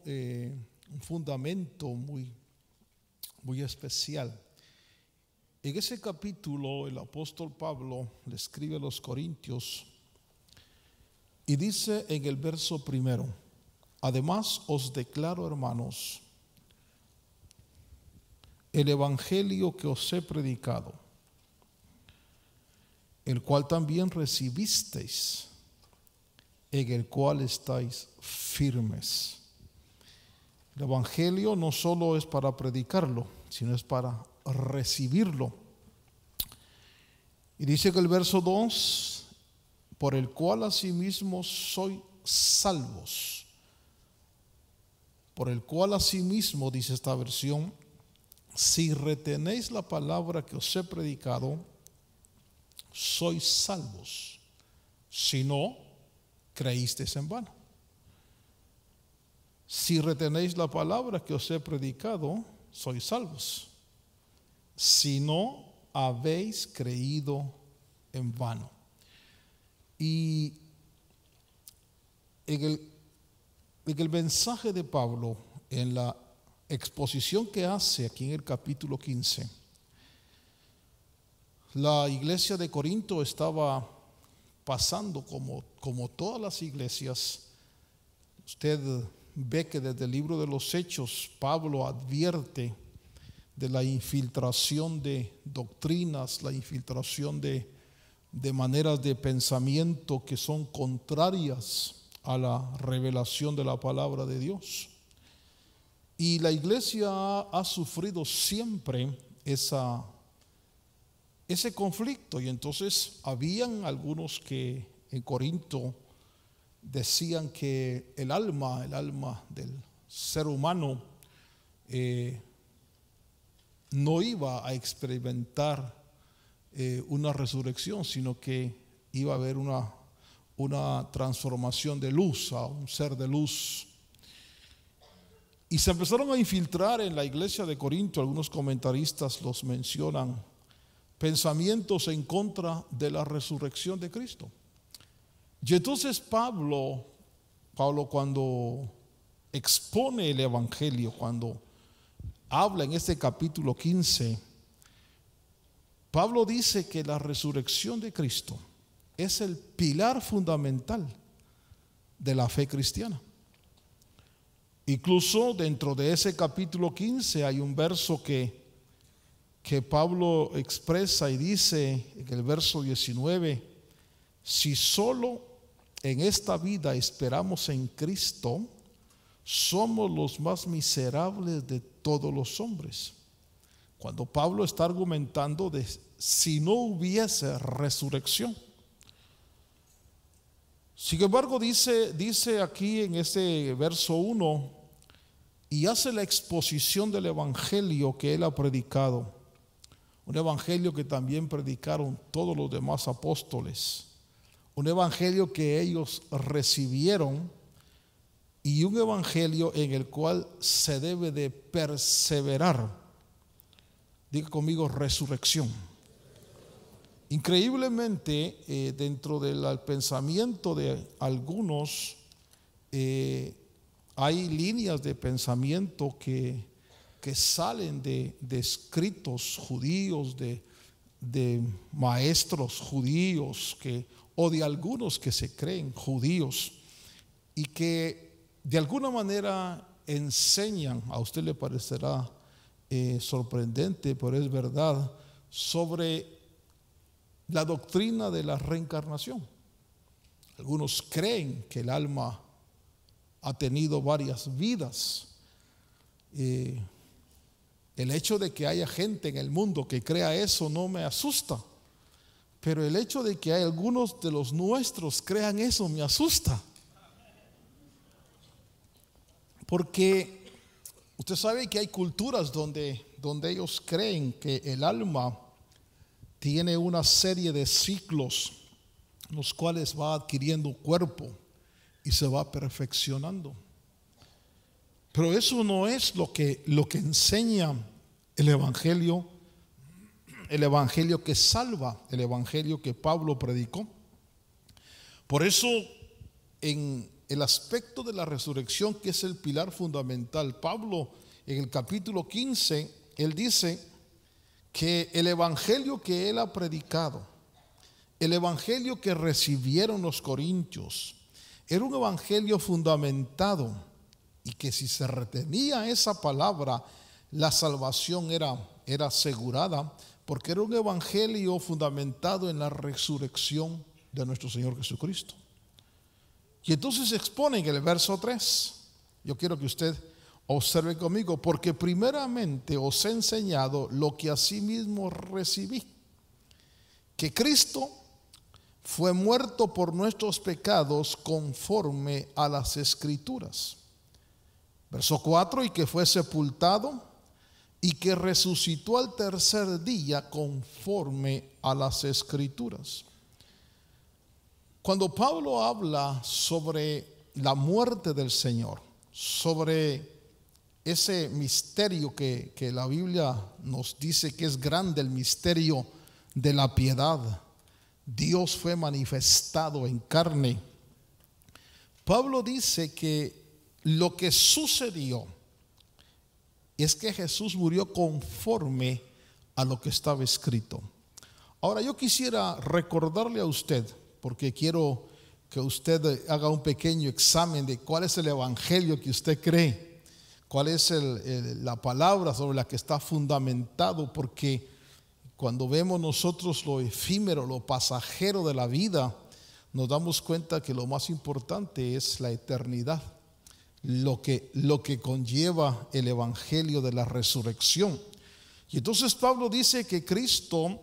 un fundamento muy especial. En ese capítulo el apóstol Pablo le escribe a los Corintios y dice en el verso primero: además os declaro, hermanos, el evangelio que os he predicado, el cual también recibisteis, en el cual estáis firmes. El evangelio no solo es para predicarlo, sino es para recibirlo. Y dice que el verso 2: por el cual asimismo sois salvos. Por el cual asimismo, dice esta versión, si retenéis la palabra que os he predicado, sois salvos. Si no, creísteis en vano. Si retenéis la palabra que os he predicado, sois salvos. Si no, habéis creído en vano. Y en el mensaje de Pablo, en la exposición que hace aquí en el capítulo 15, la iglesia de Corinto estaba pasando como todas las iglesias. Usted ve que desde el libro de los Hechos Pablo advierte de la infiltración de doctrinas, la infiltración de maneras de pensamiento que son contrarias a la revelación de la palabra de Dios. Y la iglesia ha sufrido siempre ese conflicto. Y entonces habían algunos que en Corinto decían que el alma del ser humano no iba a experimentar una resurrección, sino que iba a haber una transformación de luz a un ser de luz. Y se empezaron a infiltrar en la iglesia de Corinto, algunos comentaristas los mencionan, pensamientos en contra de la resurrección de Cristo. Y entonces Pablo cuando expone el evangelio, cuando habla en este capítulo 15, Pablo dice que la resurrección de Cristo es el pilar fundamental de la fe cristiana. Incluso dentro de ese capítulo 15 hay un verso que Pablo expresa y dice en el verso 19: si solo en esta vida esperamos en Cristo, somos los más miserables de todos los hombres. Cuando Pablo está argumentando de si no hubiese resurrección. Sin embargo, dice aquí en este verso 1, y hace la exposición del evangelio que él ha predicado, un evangelio que también predicaron todos los demás apóstoles, un evangelio que ellos recibieron y un evangelio en el cual se debe de perseverar. Diga conmigo: resurrección. Increíblemente, dentro del pensamiento de algunos, hay líneas de pensamiento que salen de escritos judíos, de maestros judíos, o de algunos que se creen judíos y que de alguna manera enseñan, a usted le parecerá sorprendente, pero es verdad, sobre la doctrina de la reencarnación. Algunos creen que el alma ha tenido varias vidas. El hecho de que haya gente en el mundo que crea eso no me asusta, pero el hecho de que hay algunos de los nuestros crean eso me asusta, porque usted sabe que hay culturas donde ellos creen que el alma tiene una serie de ciclos en los cuales va adquiriendo cuerpo y se va perfeccionando. Pero eso no es lo que enseña el evangelio que salva, el evangelio que Pablo predicó. Por eso en el aspecto de la resurrección, que es el pilar fundamental. Pablo, en el capítulo 15, él dice que el evangelio que él ha predicado, el evangelio que recibieron los corintios, era un evangelio fundamentado, y que si se retenía esa palabra, la salvación era asegurada, porque era un evangelio fundamentado en la resurrección de nuestro Señor Jesucristo. Y entonces se expone en el verso 3. Yo quiero que usted observe conmigo: porque primeramente os he enseñado lo que asimismo recibí, que Cristo fue muerto por nuestros pecados conforme a las Escrituras. Verso 4: y que fue sepultado y que resucitó al tercer día conforme a las Escrituras. Cuando Pablo habla sobre la muerte del Señor, sobre ese misterio que la Biblia nos dice que es grande, el misterio de la piedad, Dios fue manifestado en carne. Pablo dice que lo que sucedió es que Jesús murió conforme a lo que estaba escrito. Ahora yo quisiera recordarle a usted, porque quiero que usted haga un pequeño examen de cuál es el evangelio que usted cree, cuál es la palabra sobre la que está fundamentado, porque cuando vemos nosotros lo efímero, lo pasajero de la vida, nos damos cuenta que lo más importante es la eternidad, lo que conlleva el evangelio de la resurrección. Y entonces Pablo dice que Cristo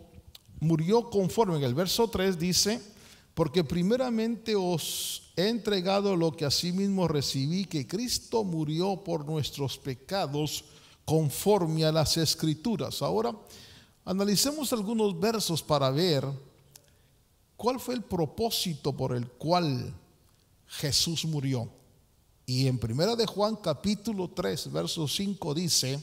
murió conforme, en el verso 3 dice: porque primeramente os he entregado lo que asimismo recibí, que Cristo murió por nuestros pecados conforme a las Escrituras. Ahora analicemos algunos versos para ver cuál fue el propósito por el cual Jesús murió. Y en 1 de Juan capítulo 3 verso 5 dice: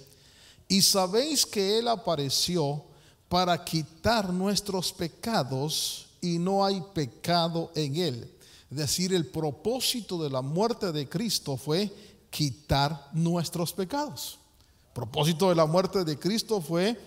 y sabéis que Él apareció para quitar nuestros pecados, y no hay pecado en Él. Es decir, el propósito de la muerte de Cristo fue quitar nuestros pecados. El propósito de la muerte de Cristo fue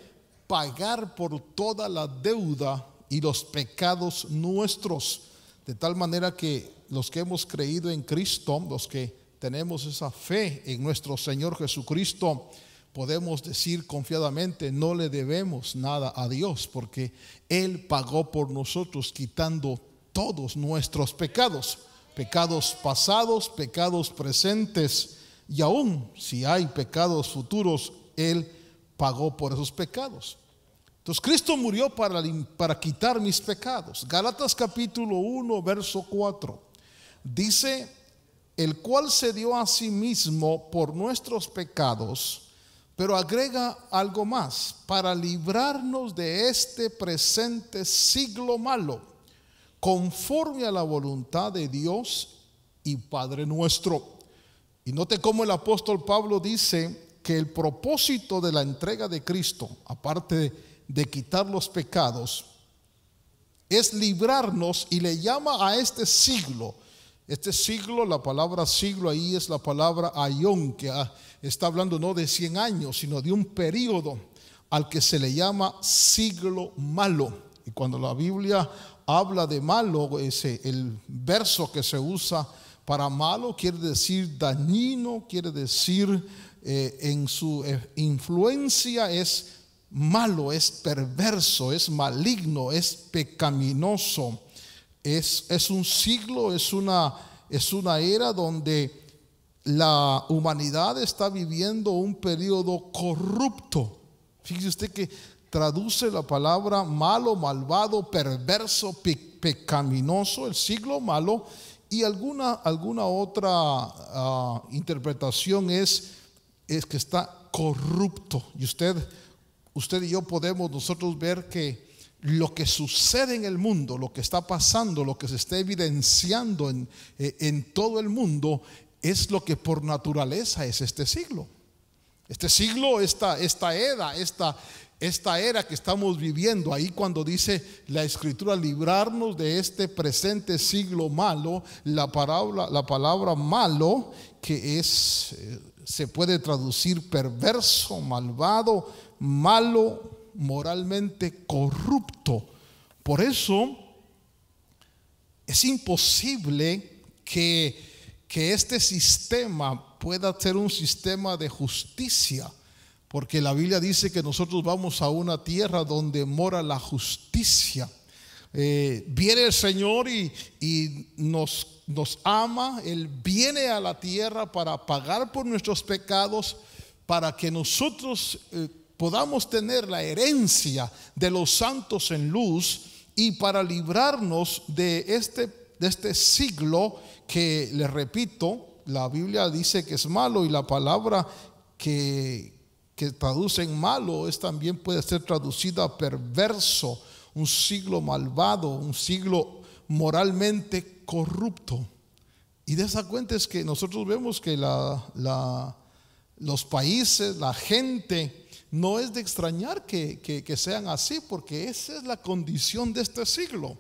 pagar por toda la deuda y los pecados nuestros, de tal manera que los que hemos creído en Cristo, los que tenemos esa fe en nuestro Señor Jesucristo, podemos decir confiadamente: no le debemos nada a Dios, porque Él pagó por nosotros, quitando todos nuestros pecados, pecados pasados, pecados presentes, y aún si hay pecados futuros, Él pagó por esos pecados. Entonces Cristo murió para quitar mis pecados. Gálatas capítulo 1 verso 4 dice: el cual se dio a sí mismo por nuestros pecados. Pero agrega algo más: para librarnos de este presente siglo malo, conforme a la voluntad de Dios y Padre nuestro. Y note cómo el apóstol Pablo dice que el propósito de la entrega de Cristo, aparte de quitar los pecados, es librarnos, y le llama a este siglo. Este siglo, la palabra siglo ahí es la palabra aión, que está hablando no de 100 años, sino de un periodo al que se le llama siglo malo. Y cuando la Biblia habla de malo, el verso que se usa para malo quiere decir dañino, quiere decir en su influencia es malo, es perverso, es maligno, es pecaminoso. Es un siglo, es una era donde la humanidad está viviendo un periodo corrupto. Fíjese usted que traduce la palabra malo, malvado, perverso, pecaminoso, el siglo malo, y alguna otra interpretación es que está corrupto. Y usted y yo podemos nosotros ver que lo que sucede en el mundo, lo que está pasando, lo que se está evidenciando en todo el mundo, es lo que por naturaleza es este siglo. Este siglo, esta era, esta era que estamos viviendo. Ahí cuando dice la Escritura librarnos de este presente siglo malo, la palabra malo, que es, se puede traducir perverso, malvado, malo, moralmente corrupto. Por eso es imposible que este sistema pueda ser un sistema de justicia, porque la Biblia dice que nosotros vamos a una tierra donde mora la justicia. Viene el Señor y nos ama. Él viene a la tierra para pagar por nuestros pecados, para que nosotros podamos tener la herencia de los santos en luz, y para librarnos de este siglo que, les repito, la Biblia dice que es malo, y la palabra que traducen malo también puede ser traducida perverso, un siglo malvado, un siglo moralmente corrupto. Y de esa cuenta es que nosotros vemos que los países, la gente, no es de extrañar que sean así, porque esa es la condición de este siglo,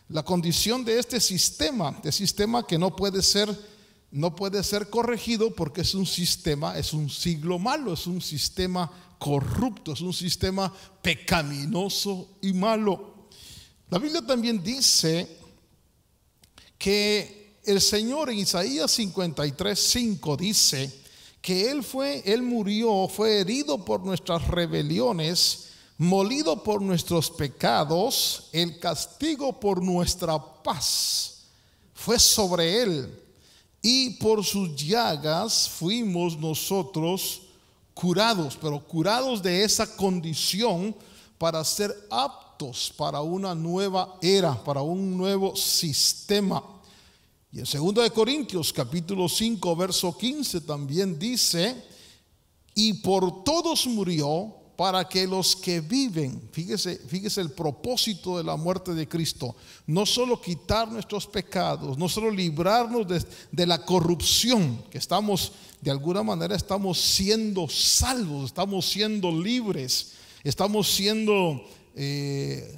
la condición de este sistema que no puede ser corregido, porque es un siglo malo, es un sistema corrupto, es un sistema pecaminoso y malo. La Biblia también dice que el Señor en Isaías 53:5 dice que Él murió, fue herido por nuestras rebeliones, molido por nuestros pecados, el castigo por nuestra paz fue sobre Él, y por sus llagas fuimos nosotros curados. Pero curados de esa condición para ser aptos para una nueva era, para un nuevo sistema. Y en 2 Corintios capítulo 5 verso 15 también dice: y por todos murió, para que los que viven, fíjese el propósito de la muerte de Cristo, no solo quitar nuestros pecados, no solo librarnos de la corrupción, que de alguna manera estamos siendo salvos, estamos siendo libres, estamos siendo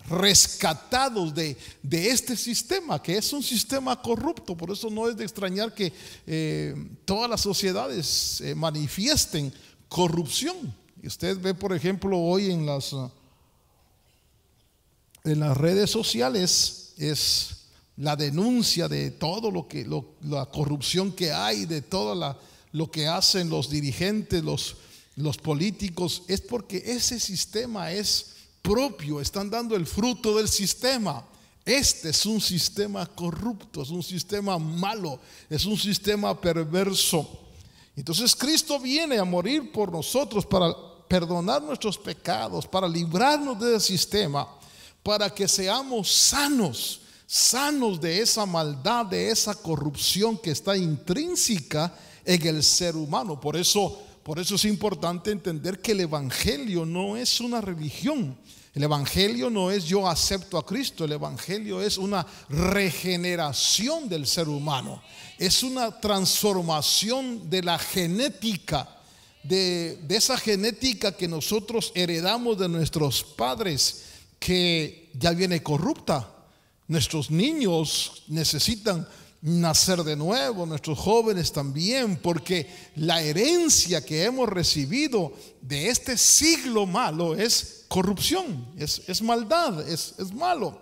rescatados de este sistema, que es un sistema corrupto. Por eso no es de extrañar que todas las sociedades manifiesten corrupción. Y usted ve, por ejemplo, hoy en las redes sociales, es la denuncia de todo la corrupción que hay, de todo lo que hacen los dirigentes, los políticos. Es porque ese sistema es propio, están dando el fruto del sistema. Este es un sistema corrupto, es un sistema malo, es un sistema perverso. Entonces Cristo viene a morir por nosotros para perdonar nuestros pecados, para librarnos de ese sistema, para que seamos sanos de esa maldad, de esa corrupción que está intrínseca en el ser humano. Por eso es importante entender que el Evangelio no es una religión. El Evangelio no es yo acepto a Cristo. El Evangelio es una regeneración del ser humano. Es una transformación de la genética, de esa genética que nosotros heredamos de nuestros padres, que ya viene corrupta. Nuestros niños necesitan nacer de nuevo, nuestros jóvenes también, porque la herencia que hemos recibido de este siglo malo es corrupción, es maldad, es malo.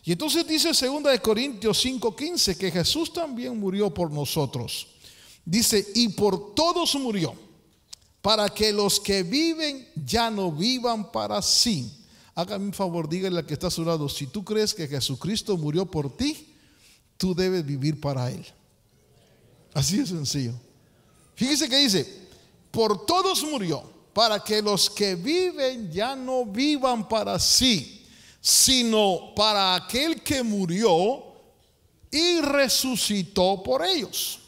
Y entonces dice 2 Corintios 5:15 que Jesús también murió por nosotros. Dice: y por todos murió, para que los que viven ya no vivan para sí. Hágame un favor, dígale al que está a su lado: si tú crees que Jesucristo murió por ti, tú debes vivir para Él. Así de sencillo. Fíjese que dice: por todos murió, para que los que viven ya no vivan para sí, sino para aquel que murió y resucitó por ellos.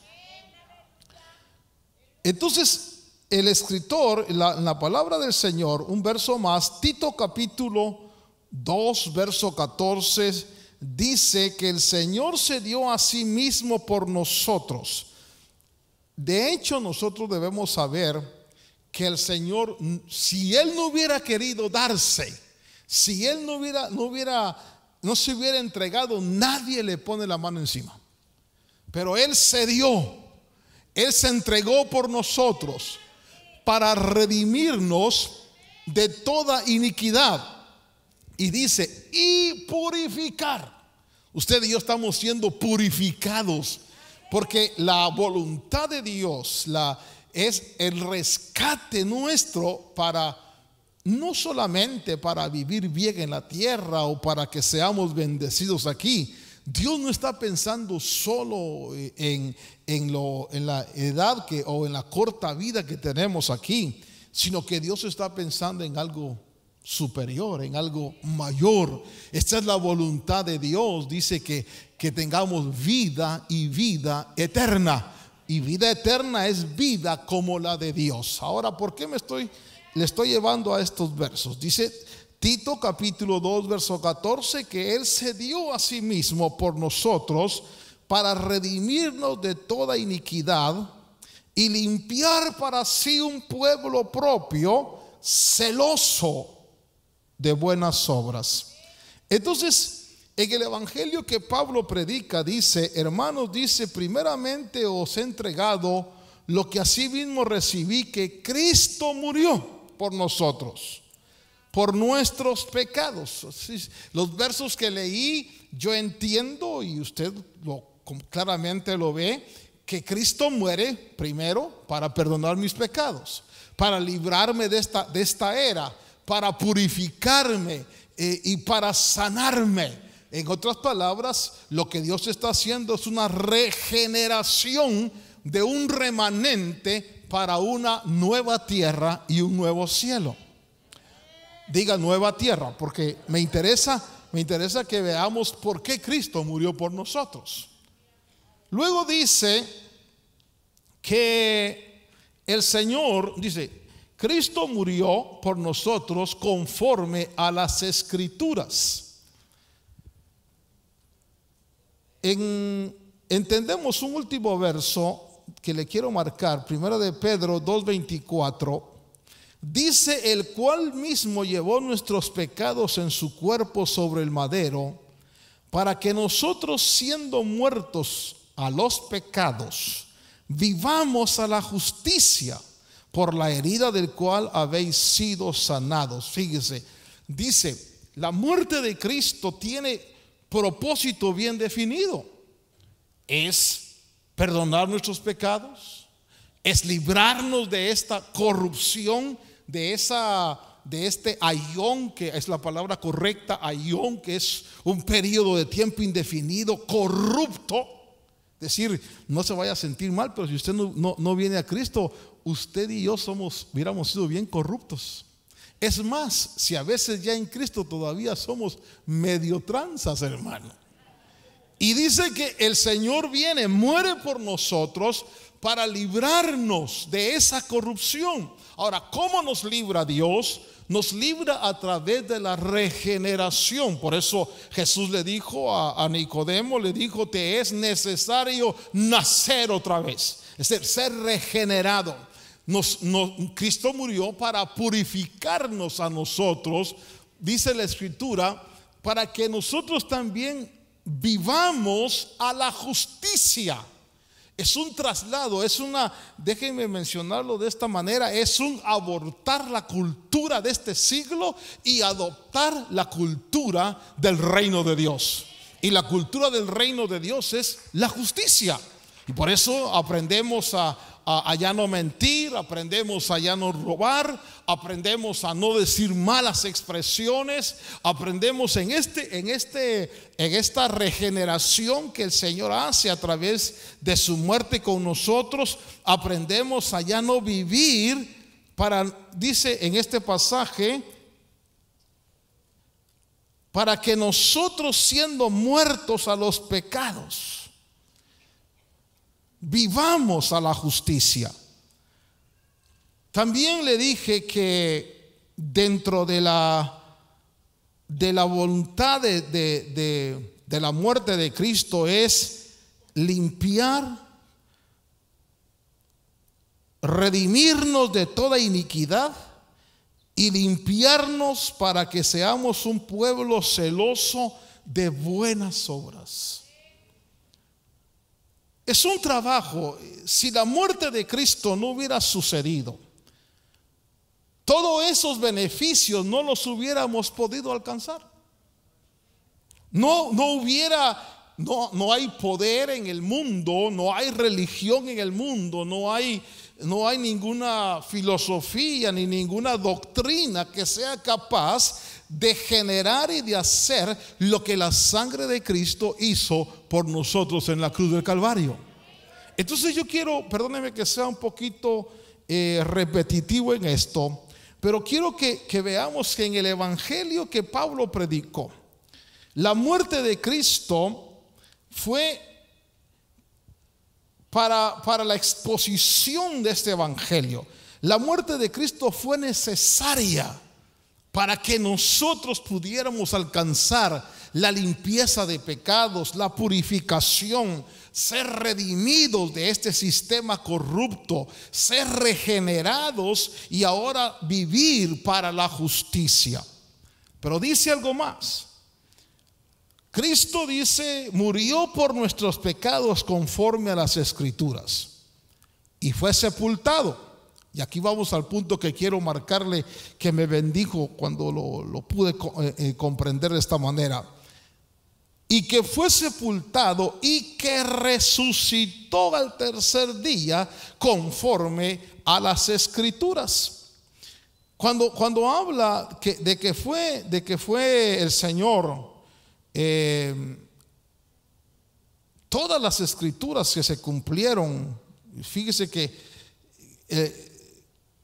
Entonces el escritor, la palabra del Señor, un verso más, Tito capítulo 2 verso 14, dice que el Señor se dio a sí mismo por nosotros. De hecho, nosotros debemos saber que el Señor, si Él no hubiera querido darse, si Él no se hubiera entregado, nadie le pone la mano encima. Pero Él se dio, Él se entregó por nosotros para redimirnos de toda iniquidad. Y dice, y purificar. Usted y yo estamos siendo purificados, porque la voluntad de Dios es el rescate nuestro para, no solamente para vivir bien en la tierra o para que seamos bendecidos aquí. Dios no está pensando solo en la edad o en la corta vida que tenemos aquí, sino que Dios está pensando en algo superior, en algo mayor. Esta es la voluntad de Dios. Dice que tengamos vida y vida eterna. Y vida eterna es vida como la de Dios. Ahora, ¿por qué le estoy llevando a estos versos? Dice Tito capítulo 2 verso 14, que Él se dio a sí mismo por nosotros para redimirnos de toda iniquidad y limpiar para sí un pueblo propio, celoso de buenas obras. Entonces, en el evangelio que Pablo predica, dice: hermanos, dice, primeramente os he entregado lo que asimismo recibí, que Cristo murió por nosotros, por nuestros pecados. Los versos que leí, yo entiendo, y usted claramente lo ve, que Cristo muere primero para perdonar mis pecados, para librarme de esta era, para purificarme y para sanarme. En otras palabras, lo que Dios está haciendo es una regeneración de un remanente para una nueva tierra y un nuevo cielo. Diga nueva tierra, porque me interesa que veamos por qué Cristo murió por nosotros. Luego dice que el Señor, dice, Cristo murió por nosotros conforme a las Escrituras. Entendemos un último verso que le quiero marcar, 1 de Pedro 2:24. Dice: el cual mismo llevó nuestros pecados en su cuerpo sobre el madero, para que nosotros, siendo muertos a los pecados, vivamos a la justicia, por la herida del cual habéis sido sanados. Fíjese, dice, la muerte de Cristo tiene propósito bien definido. Es perdonar nuestros pecados, es librarnos de esta corrupción, de este ayón, que es la palabra correcta, ayón, que es un periodo de tiempo indefinido, corrupto. Es decir, no se vaya a sentir mal, pero si usted no viene a Cristo, usted y yo hubiéramos sido bien corruptos. Es más, si a veces ya en Cristo todavía somos medio tranzas, hermano. Y dice que el Señor viene, muere por nosotros para librarnos de esa corrupción. Ahora, ¿cómo nos libra Dios? Nos libra a través de la regeneración. Por eso Jesús le dijo a Nicodemo, le dijo: te es necesario nacer otra vez, es decir, ser regenerado. Cristo murió para purificarnos a nosotros, dice la Escritura, para que nosotros también vivamos a la justicia. Es un traslado, déjenme mencionarlo de esta manera, es un abortar la cultura de este siglo y adoptar la cultura del reino de Dios. Y la cultura del reino de Dios es la justicia. Y por eso aprendemos a ya no mentir, aprendemos a ya no robar, aprendemos a no decir malas expresiones, aprendemos en esta regeneración que el Señor hace a través de su muerte con nosotros. Aprendemos a ya no vivir dice en este pasaje, para que nosotros, siendo muertos a los pecados, vivamos a la justicia. También le dije que dentro de la voluntad de la muerte de Cristo es limpiar redimirnos de toda iniquidad y limpiarnos para que seamos un pueblo celoso de buenas obras. Es un trabajo. Si la muerte de Cristo no hubiera sucedido, todos esos beneficios no los hubiéramos podido alcanzar. No hay poder en el mundo, no hay religión en el mundo, no hay ninguna filosofía ni ninguna doctrina que sea capaz de generar y de hacer lo que la sangre de Cristo hizo por nosotros en la cruz del Calvario. Entonces yo quiero, perdóneme que sea un poquito repetitivo en esto, pero quiero que veamos que en el evangelio que Pablo predicó, la muerte de Cristo fue para la exposición de este evangelio. La muerte de Cristo fue necesaria para que nosotros pudiéramos alcanzar la limpieza de pecados, la purificación, ser redimidos de este sistema corrupto, ser regenerados y ahora vivir para la justicia. Pero dice algo más. Cristo dice, murió por nuestros pecados conforme a las Escrituras y fue sepultado. Y aquí vamos al punto que quiero marcarle, que me bendijo cuando lo pude comprender de esta manera. Y que fue sepultado y que resucitó al tercer día conforme a las Escrituras. Cuando habla de que fue el Señor, todas las Escrituras que se cumplieron, fíjese que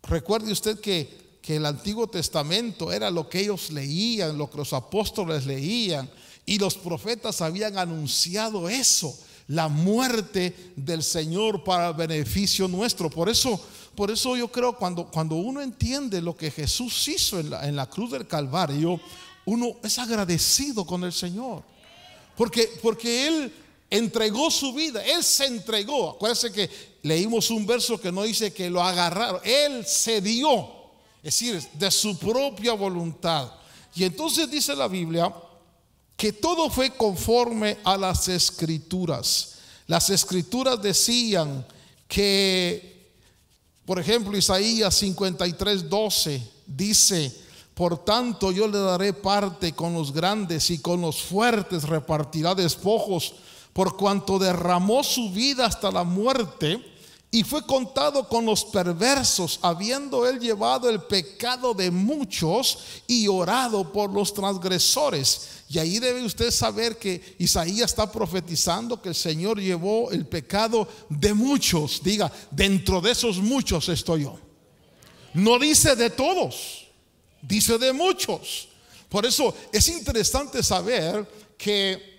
recuerde usted que el Antiguo Testamento era lo que ellos leían, lo que los apóstoles leían, y los profetas habían anunciado eso, la muerte del Señor para el beneficio nuestro. Por eso yo creo cuando uno entiende lo que Jesús hizo en la cruz del Calvario, uno es agradecido con el Señor, porque Él entregó su vida, Él se entregó. Acuérdense que leímos un verso que no dice que lo agarraron, Él se dio, es decir, de su propia voluntad. Y entonces dice la Biblia que todo fue conforme a las Escrituras. Las Escrituras decían que, por ejemplo, Isaías 53:12 dice: por tanto yo le daré parte con los grandes y con los fuertes repartirá despojos, por cuanto derramó su vida hasta la muerte y fue contado con los perversos, habiendo él llevado el pecado de muchos y orado por los transgresores. Y ahí debe usted saber que Isaías está profetizando que el Señor llevó el pecado de muchos. Diga, dentro de esos muchos estoy yo. No dice de todos, dice de muchos. Por eso es interesante saber que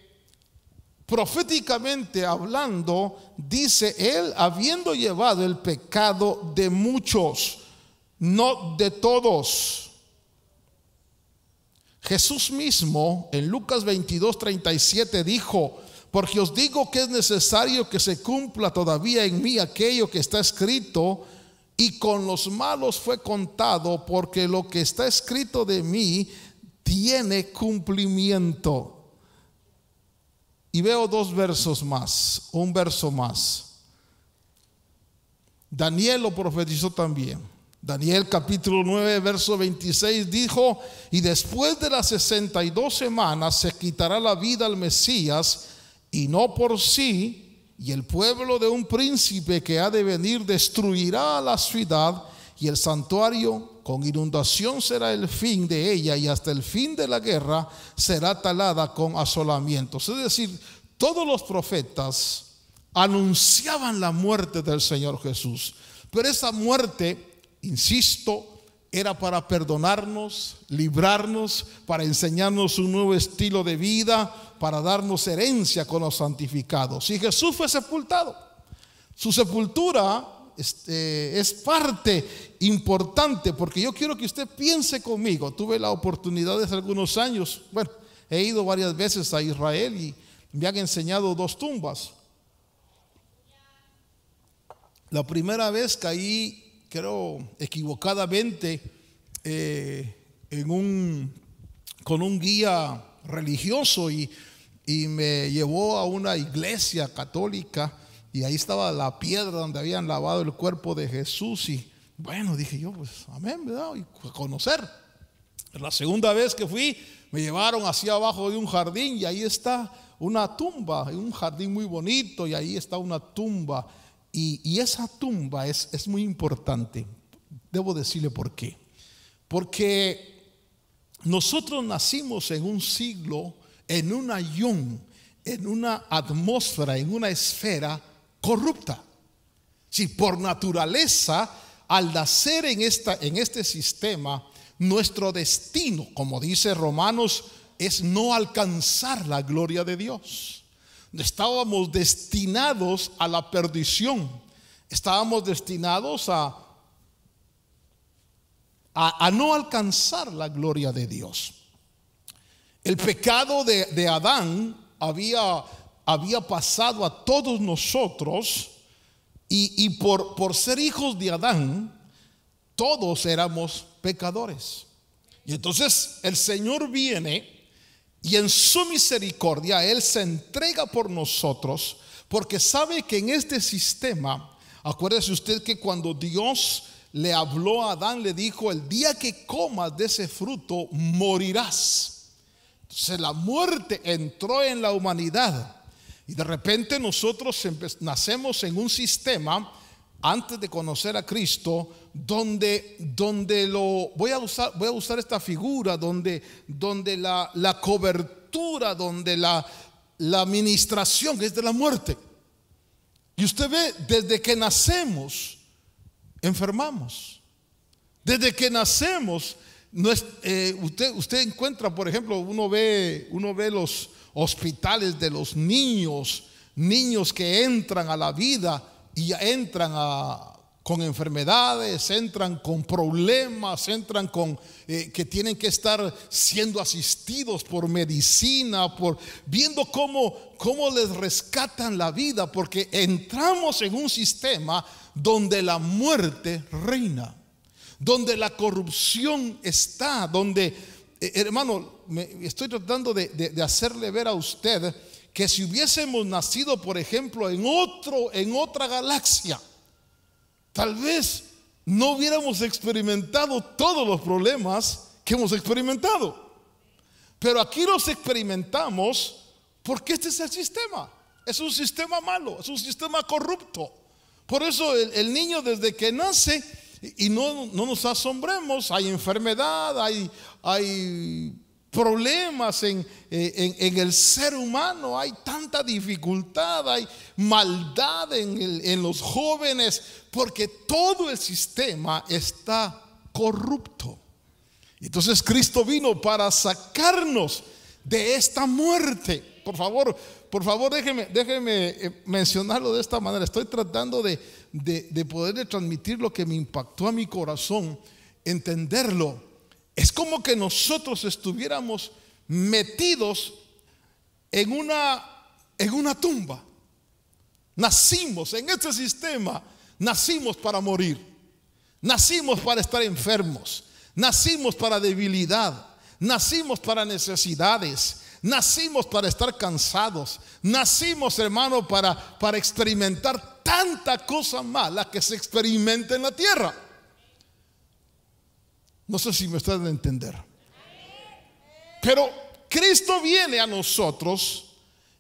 proféticamente hablando, dice él, habiendo llevado el pecado de muchos, no de todos. Jesús mismo en Lucas 22:37 dijo: porque os digo que es necesario que se cumpla todavía en mí aquello que está escrito, y con los malos fue contado, porque lo que está escrito de mí tiene cumplimiento. Y veo dos versos más, un verso más. Daniel lo profetizó también. Daniel capítulo 9 verso 26 dijo: y después de las 62 semanas se quitará la vida al Mesías, y no por sí, y el pueblo de un príncipe que ha de venir destruirá a la ciudad y el santuario. Con inundación será el fin de ella, y hasta el fin de la guerra será talada con asolamientos. Es decir, todos los profetas anunciaban la muerte del Señor Jesús. Pero esa muerte, insisto, era para perdonarnos, librarnos, para enseñarnos un nuevo estilo de vida, para darnos herencia con los santificados. Y Jesús fue sepultado. Su sepultura es parte importante, porque yo quiero que usted piense conmigo. Tuve la oportunidad hace algunos años, bueno, he ido varias veces a Israel y me han enseñado dos tumbas. La primera vez caí, creo equivocadamente, con un guía religioso y me llevó a una iglesia católica y ahí estaba la piedra donde habían lavado el cuerpo de Jesús y bueno, dije yo, pues amén, ¿verdad? Y conocer. La segunda vez que fui me llevaron hacia abajo de un jardín y ahí está una tumba, un jardín muy bonito y ahí está una tumba y esa tumba es muy importante. Debo decirle por qué. Porque nosotros nacimos en un siglo, en un ayón, en una atmósfera, en una esfera corrupta. Si por naturaleza, al nacer en este sistema, nuestro destino, como dice Romanos, es no alcanzar la gloria de Dios. Estábamos destinados a la perdición. Estábamos destinados a no alcanzar la gloria de Dios. El pecado de Adán había pasado a todos nosotros y por ser hijos de Adán, todos éramos pecadores. Y entonces el Señor viene y en su misericordia Él se entrega por nosotros, porque sabe que en este sistema, acuérdese usted que cuando Dios le habló a Adán, le dijo: el día que comas de ese fruto morirás. Entonces la muerte entró en la humanidad y de repente nosotros nacemos en un sistema, antes de conocer a Cristo, donde voy a usar esta figura, donde la cobertura, donde la administración es de la muerte. Y usted ve, desde que nacemos enfermamos. Desde que nacemos, usted encuentra, por ejemplo, uno ve los hospitales de los niños que entran a la vida y ya entran con enfermedades, entran con problemas, entran con que tienen que estar siendo asistidos por medicina, viendo cómo les rescatan la vida, porque entramos en un sistema donde la muerte reina, donde la corrupción está, donde, hermano, estoy tratando de hacerle ver a usted que si hubiésemos nacido, por ejemplo, en otra galaxia, tal vez no hubiéramos experimentado todos los problemas que hemos experimentado. Pero aquí los experimentamos porque este es el sistema. Es un sistema malo, es un sistema corrupto. Por eso el niño desde que nace, y no nos asombremos, hay enfermedad, hay problemas en el ser humano, hay tanta dificultad, hay maldad en los jóvenes, porque todo el sistema está corrupto. Entonces Cristo vino para sacarnos de esta muerte. Por favor, déjeme mencionarlo de esta manera. Estoy tratando de poderle transmitir lo que me impactó a mi corazón, entenderlo. Es como que nosotros estuviéramos metidos en una tumba. Nacimos en este sistema, nacimos para morir, nacimos para estar enfermos, nacimos para debilidad, nacimos para necesidades, nacimos para estar cansados, nacimos, hermano, para experimentar tanta cosa mala que se experimenta en la tierra. No sé si me están de entender. Pero Cristo viene a nosotros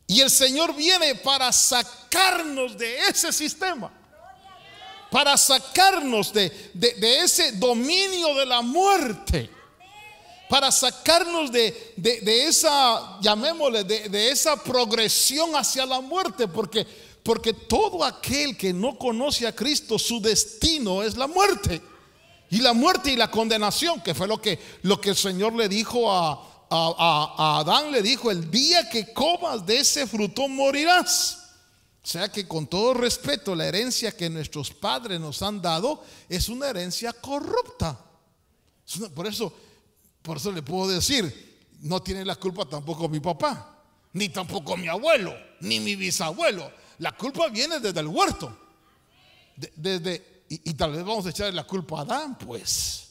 y el Señor viene para sacarnos de ese sistema, para sacarnos de ese dominio de la muerte, para sacarnos de esa, llamémosle, de esa progresión hacia la muerte, porque todo aquel que no conoce a Cristo, su destino es la muerte. Y la muerte y la condenación, que fue lo que el Señor le dijo a Adán, le dijo: el día que comas de ese fruto morirás. O sea que, con todo respeto, la herencia que nuestros padres nos han dado es una herencia corrupta. Por eso le puedo decir, no tiene la culpa tampoco mi papá, ni tampoco mi abuelo, ni mi bisabuelo. La culpa viene desde el huerto. y tal vez vamos a echarle la culpa a Adán, pues.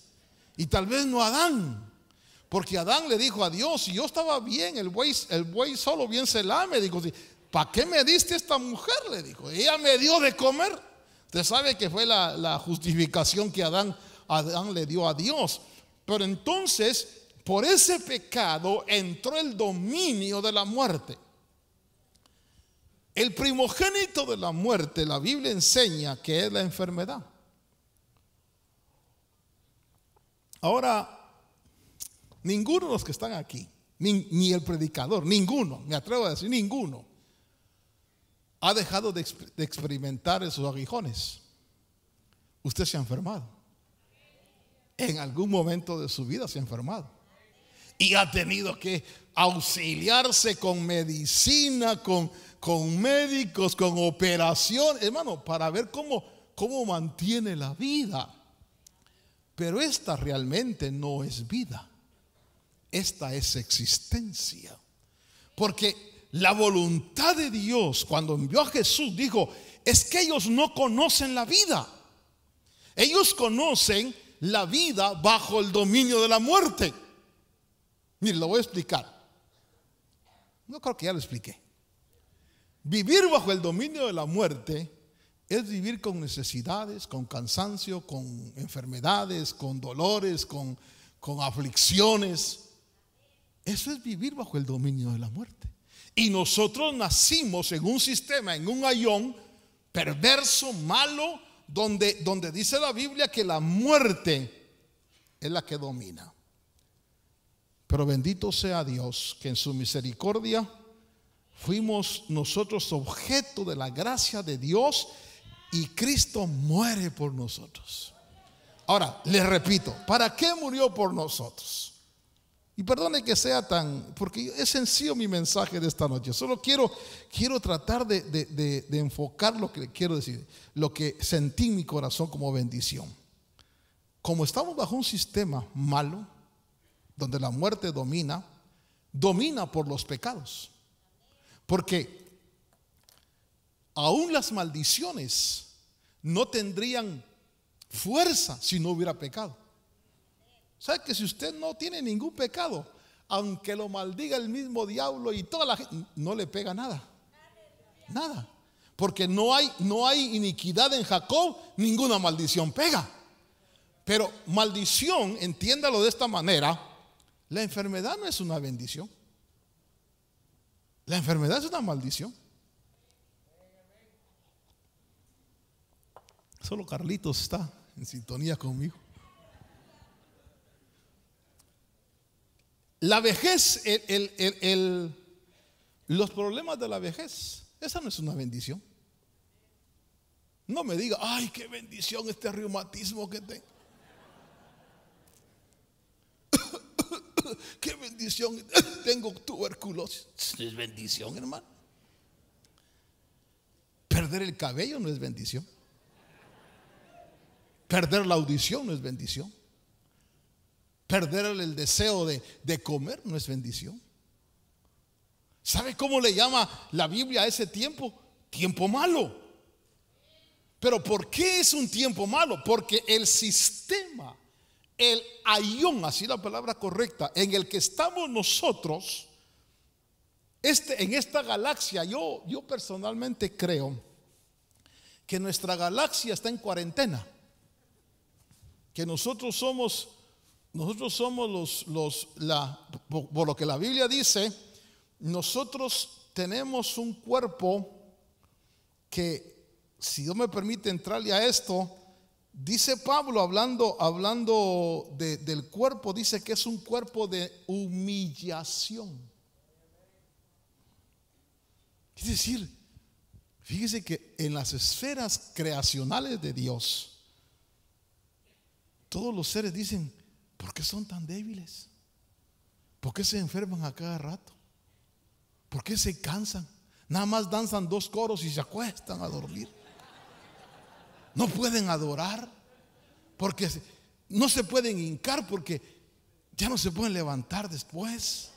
Y tal vez no a Adán. Porque Adán le dijo a Dios: si yo estaba bien, el buey solo bien se lame. Dijo: ¿para qué me diste esta mujer? Le dijo: ella me dio de comer. Usted sabe que fue la justificación que Adán le dio a Dios. Pero entonces, por ese pecado entró el dominio de la muerte. El primogénito de la muerte, la Biblia enseña que es la enfermedad. Ahora, ninguno de los que están aquí, ni el predicador, ninguno, me atrevo a decir ninguno, ha dejado de experimentar esos aguijones. Usted se ha enfermado. En algún momento de su vida se ha enfermado. Y ha tenido que auxiliarse con medicina, con médicos, con operación, hermano, para ver cómo mantiene la vida. Pero esta realmente no es vida. Esta es existencia. Porque la voluntad de Dios, cuando envió a Jesús, dijo: es que ellos no conocen la vida. Ellos conocen la vida bajo el dominio de la muerte. Mire, lo voy a explicar. No creo que ya lo expliqué. Vivir bajo el dominio de la muerte es vivir con necesidades, con cansancio, con enfermedades, con dolores, con aflicciones. Eso es vivir bajo el dominio de la muerte. Y nosotros nacimos en un sistema, en un ayón perverso, malo, donde dice la Biblia que la muerte es la que domina. Pero bendito sea Dios, que en su misericordia fuimos nosotros objeto de la gracia de Dios, y Cristo muere por nosotros. Ahora, les repito, ¿para qué murió por nosotros? Y perdone que sea porque es sencillo mi mensaje de esta noche. Solo quiero tratar de enfocar lo que le quiero decir, lo que sentí en mi corazón como bendición. Como estamos bajo un sistema malo, donde la muerte domina por los pecados. Porque aún las maldiciones no tendrían fuerza si no hubiera pecado. ¿Sabe que si usted no tiene ningún pecado, aunque lo maldiga el mismo diablo y toda la gente, no le pega nada? Nada. Porque no hay iniquidad en Jacob, ninguna maldición pega. Pero maldición, entiéndalo de esta manera: la enfermedad no es una bendición. La enfermedad es una maldición. Solo Carlitos está en sintonía conmigo. La vejez, los problemas de la vejez, esa no es una bendición. No me diga: ay, qué bendición este reumatismo que tengo. Qué bendición, tengo tuberculosis. No es bendición, hermano. Perder el cabello no es bendición. Perder la audición no es bendición. Perder el deseo de comer no es bendición. ¿Sabe cómo le llama la Biblia a ese tiempo? Tiempo malo. Pero ¿por qué es un tiempo malo? Porque el sistema, el ayón, así la palabra correcta, en el que estamos nosotros, en esta galaxia, yo personalmente creo que nuestra galaxia está en cuarentena. Que nosotros somos por lo que la Biblia dice, nosotros tenemos un cuerpo que, si Dios me permite entrarle a esto, dice Pablo hablando del cuerpo, dice que es un cuerpo de humillación. Es decir, fíjese que en las esferas creacionales de Dios, todos los seres dicen: ¿por qué son tan débiles? ¿Por qué se enferman a cada rato? ¿Por qué se cansan? Nada más danzan 2 coros y se acuestan a dormir. No pueden adorar, porque no se pueden hincar, porque ya no se pueden levantar después.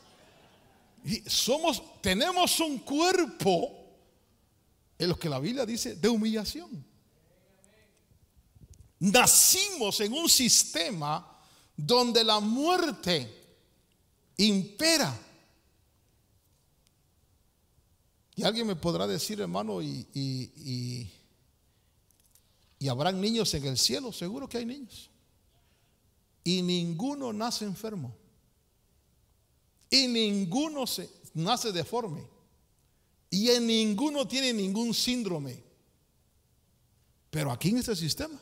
Y tenemos un cuerpo en lo que la Biblia dice de humillación. Nacimos en un sistema donde la muerte impera. Y alguien me podrá decir, hermano, y habrán niños en el cielo. Seguro que hay niños. Y ninguno nace enfermo. Y ninguno nace deforme. Y en ninguno tiene ningún síndrome. Pero aquí en este sistema,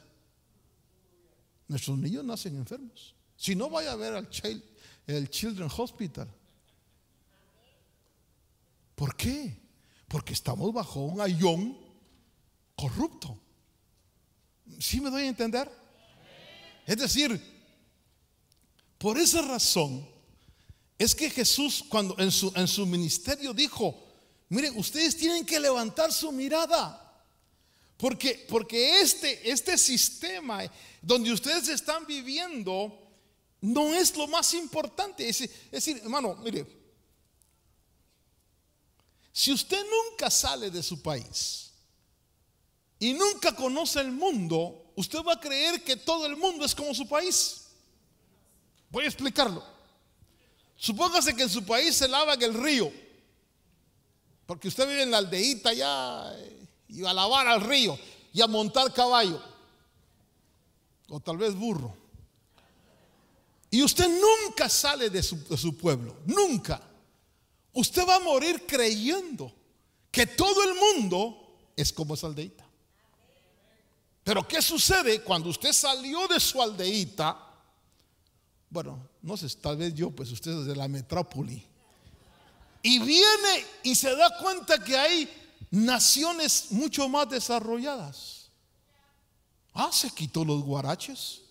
nuestros niños nacen enfermos. Si no, vaya a ver el Children's Hospital. ¿Por qué? Porque estamos bajo un ayón corrupto. ¿Sí me doy a entender? Es decir, por esa razón es que Jesús, cuando en su ministerio dijo: miren, ustedes tienen que levantar su mirada, porque este sistema donde ustedes están viviendo no es lo más importante. Es decir, hermano, mire, si usted nunca sale de su país y nunca conoce el mundo, usted va a creer que todo el mundo es como su país. Voy a explicarlo. Supóngase que en su país se lava en el río, porque usted vive en la aldeíta ya, y va a lavar al río y a montar caballo, o tal vez burro, y usted nunca sale de su pueblo, nunca. Usted va a morir creyendo que todo el mundo es como esa aldeíta. Pero ¿qué sucede cuando usted salió de su aldeíta? Bueno, no sé, tal vez yo, pues usted es de la metrópoli, y viene y se da cuenta que hay naciones mucho más desarrolladas. Se quitó los guaraches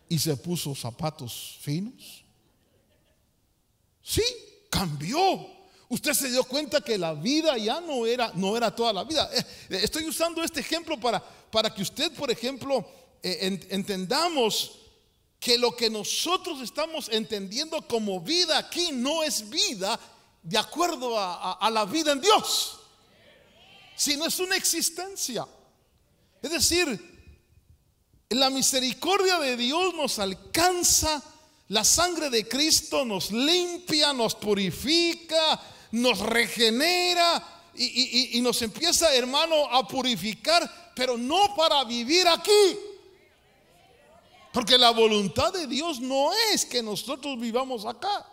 y se puso zapatos finos. Sí, cambió. Usted se dio cuenta que la vida ya no era toda la vida. Estoy usando este ejemplo para que usted, por ejemplo, entendamos que lo que nosotros estamos entendiendo como vida aquí no es vida de acuerdo a la vida en Dios, sino es una existencia. Es decir, la misericordia de Dios nos alcanza. La sangre de Cristo nos limpia, nos purifica, nos regenera y nos empieza, hermano, a purificar, pero no para vivir aquí. Porque la voluntad de Dios no es que nosotros vivamos acá.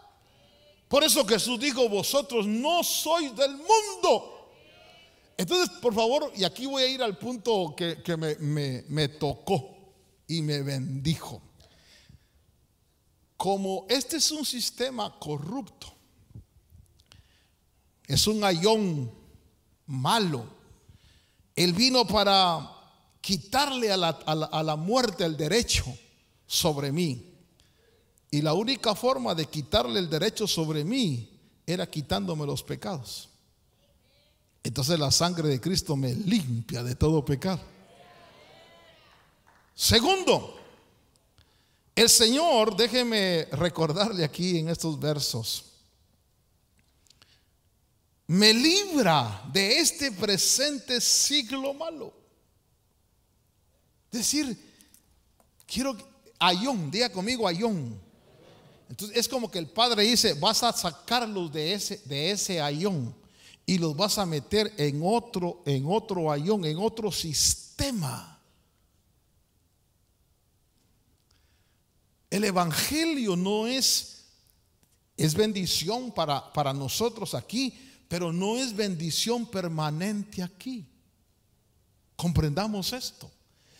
Por eso Jesús dijo: vosotros no sois del mundo. Entonces, por favor, y aquí voy a ir al punto que me tocó y me bendijo. Como este es un sistema corrupto, es un ayón malo, Él vino para quitarle a la muerte el derecho sobre mí. Y la única forma de quitarle el derecho sobre mí era quitándome los pecados. Entonces la sangre de Cristo me limpia de todo pecado. Segundo, el Señor, déjeme recordarle aquí en estos versos, me libra de este presente siglo malo. Es decir, quiero ayón, diga conmigo ayón. Entonces es como que el Padre dice: vas a sacarlos de ese ayón y los vas a meter en otro ayón, en otro sistema. El evangelio no es bendición para nosotros aquí, pero no es bendición permanente aquí. Comprendamos esto.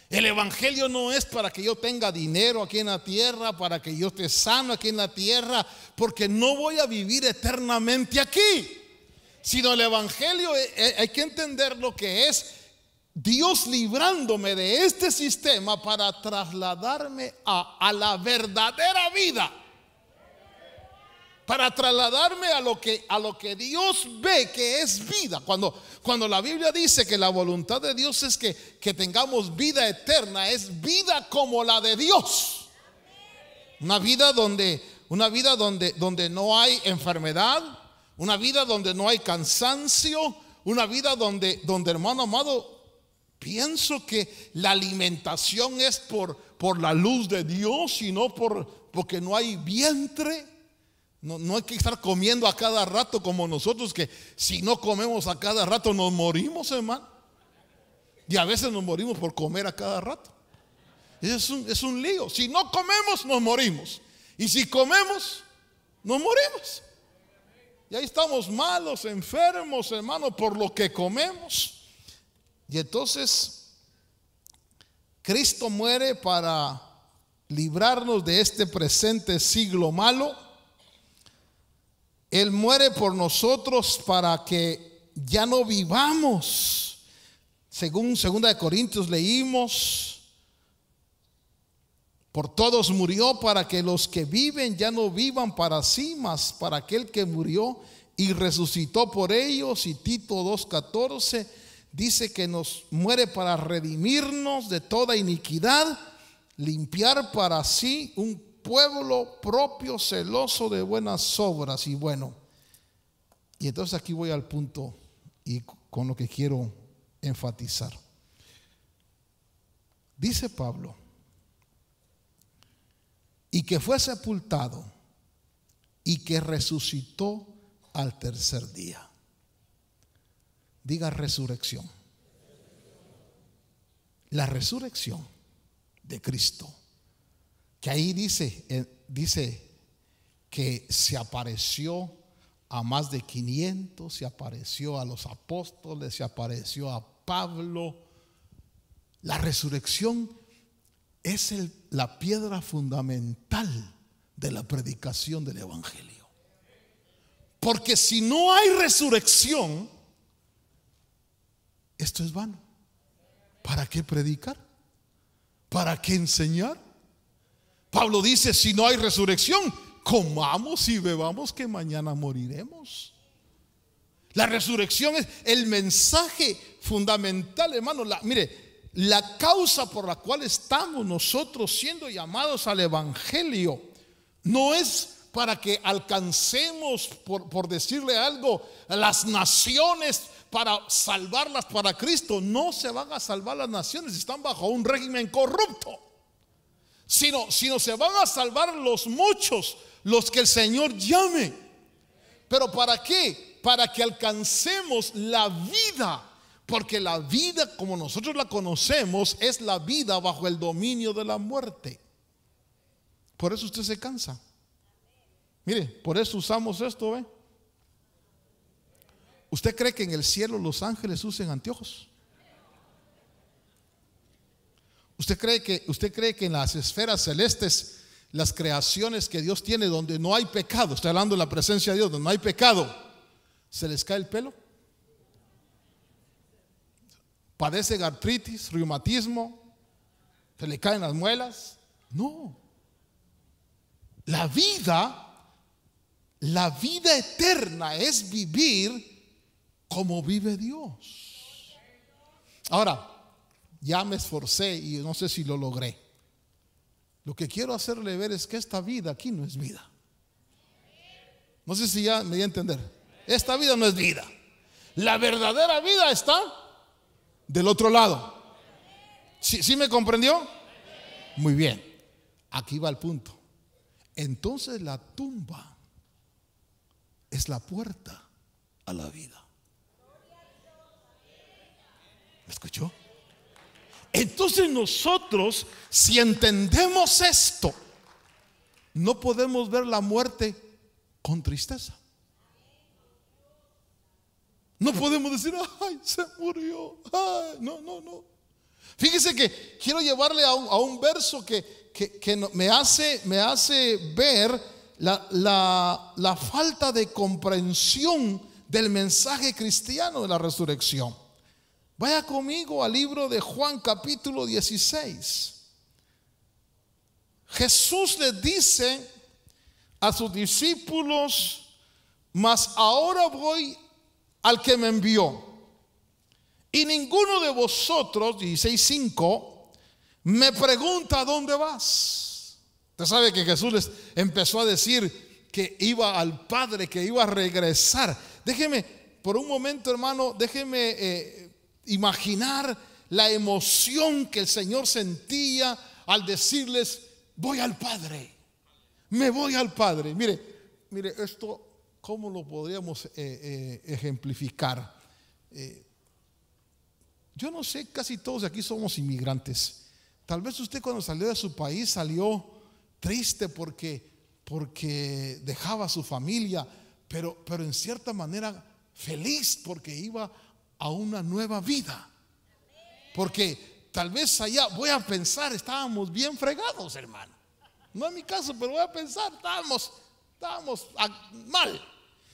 El evangelio no es para que yo tenga dinero aquí en la tierra, para que yo esté sano aquí en la tierra, porque no voy a vivir eternamente aquí. Sino el evangelio hay que entender lo que es Dios librándome de este sistema para trasladarme a la verdadera vida, para trasladarme a lo que Dios ve que es vida. Cuando la Biblia dice que la voluntad de Dios es que tengamos vida eterna, es vida como la de Dios. Una vida donde no hay enfermedad, una vida donde no hay cansancio, una vida donde hermano amado, Pienso que la alimentación es por la luz de Dios y no porque no hay vientre. No hay que estar comiendo a cada rato como nosotros, que si no comemos a cada rato nos morimos, hermano. Y a veces nos morimos por comer a cada rato. Es un lío. Si no comemos, nos morimos. Y si comemos, nos morimos. Y ahí estamos malos, enfermos, hermano, por lo que comemos. Y entonces Cristo muere para librarnos de este presente siglo malo. Él muere por nosotros para que ya no vivamos. Según 2 Corintios leímos, por todos murió para que los que viven ya no vivan para sí, mas para aquel que murió y resucitó por ellos. Y Tito 2:14 dice que nos muere para redimirnos de toda iniquidad, limpiar para sí un pueblo propio, celoso de buenas obras. Y bueno, y entonces aquí voy al punto y con lo que quiero enfatizar. Dice Pablo, y que fue sepultado y que resucitó al tercer día. Diga resurrección. La resurrección de Cristo, que ahí dice que se apareció a más de 500, se apareció a los apóstoles, se apareció a Pablo. La resurrección es la piedra fundamental de la predicación del evangelio. Porque si no hay resurrección, esto es vano. ¿Para qué predicar? ¿Para qué enseñar? Pablo dice, si no hay resurrección, comamos y bebamos que mañana moriremos. La resurrección es el mensaje fundamental, hermano. Mire, la causa por la cual estamos nosotros siendo llamados al evangelio no es para que alcancemos, por decirle algo, las naciones para salvarlas para Cristo. No se van a salvar las naciones, están bajo un régimen corrupto. Sino se van a salvar los muchos, los que el Señor llame. ¿Pero para qué? Para que alcancemos la vida. Porque la vida, como nosotros la conocemos, es la vida bajo el dominio de la muerte. Por eso usted se cansa. Mire, por eso usamos esto, ¿ve? ¿Usted cree que en el cielo los ángeles usen anteojos? ¿Usted cree que en las esferas celestes, las creaciones que Dios tiene, donde no hay pecado, estoy hablando de la presencia de Dios, donde no hay pecado, se les cae el pelo? ¿Padecen artritis, reumatismo? ¿Se le caen las muelas? No. La vida eterna es vivir como vive Dios. Ahora, ya me esforcé y no sé si lo logré. Lo que quiero hacerle ver es que esta vida aquí no es vida. No sé si ya me di a entender. Esta vida no es vida. La verdadera vida está del otro lado. ¿Sí me comprendió? Muy bien. Aquí va el punto. Entonces la tumba es la puerta a la vida. ¿Me escuchó? Entonces nosotros, si entendemos esto, no podemos ver la muerte con tristeza. No podemos decir, ay, se murió. Ay, no. Fíjese que quiero llevarle a un verso que me hace ver la falta de comprensión del mensaje cristiano de la resurrección. Vaya conmigo al libro de Juan capítulo 16. Jesús les dice a sus discípulos, mas ahora voy al que me envió, y ninguno de vosotros, 16:5, me pregunta ¿dónde vas? Usted sabe que Jesús les empezó a decir que iba al Padre, que iba a regresar. Déjeme por un momento, hermano, déjeme imaginar la emoción que el Señor sentía al decirles: voy al Padre, me voy al Padre. Mire esto, ¿cómo lo podríamos ejemplificar? Yo no sé, casi todos aquí somos inmigrantes. Tal vez usted cuando salió de su país salió triste porque dejaba a su familia, pero en cierta manera feliz porque iba a una nueva vida. Porque tal vez allá, voy a pensar, estábamos bien fregados, hermano. No en mi caso, pero voy a pensar, estábamos mal.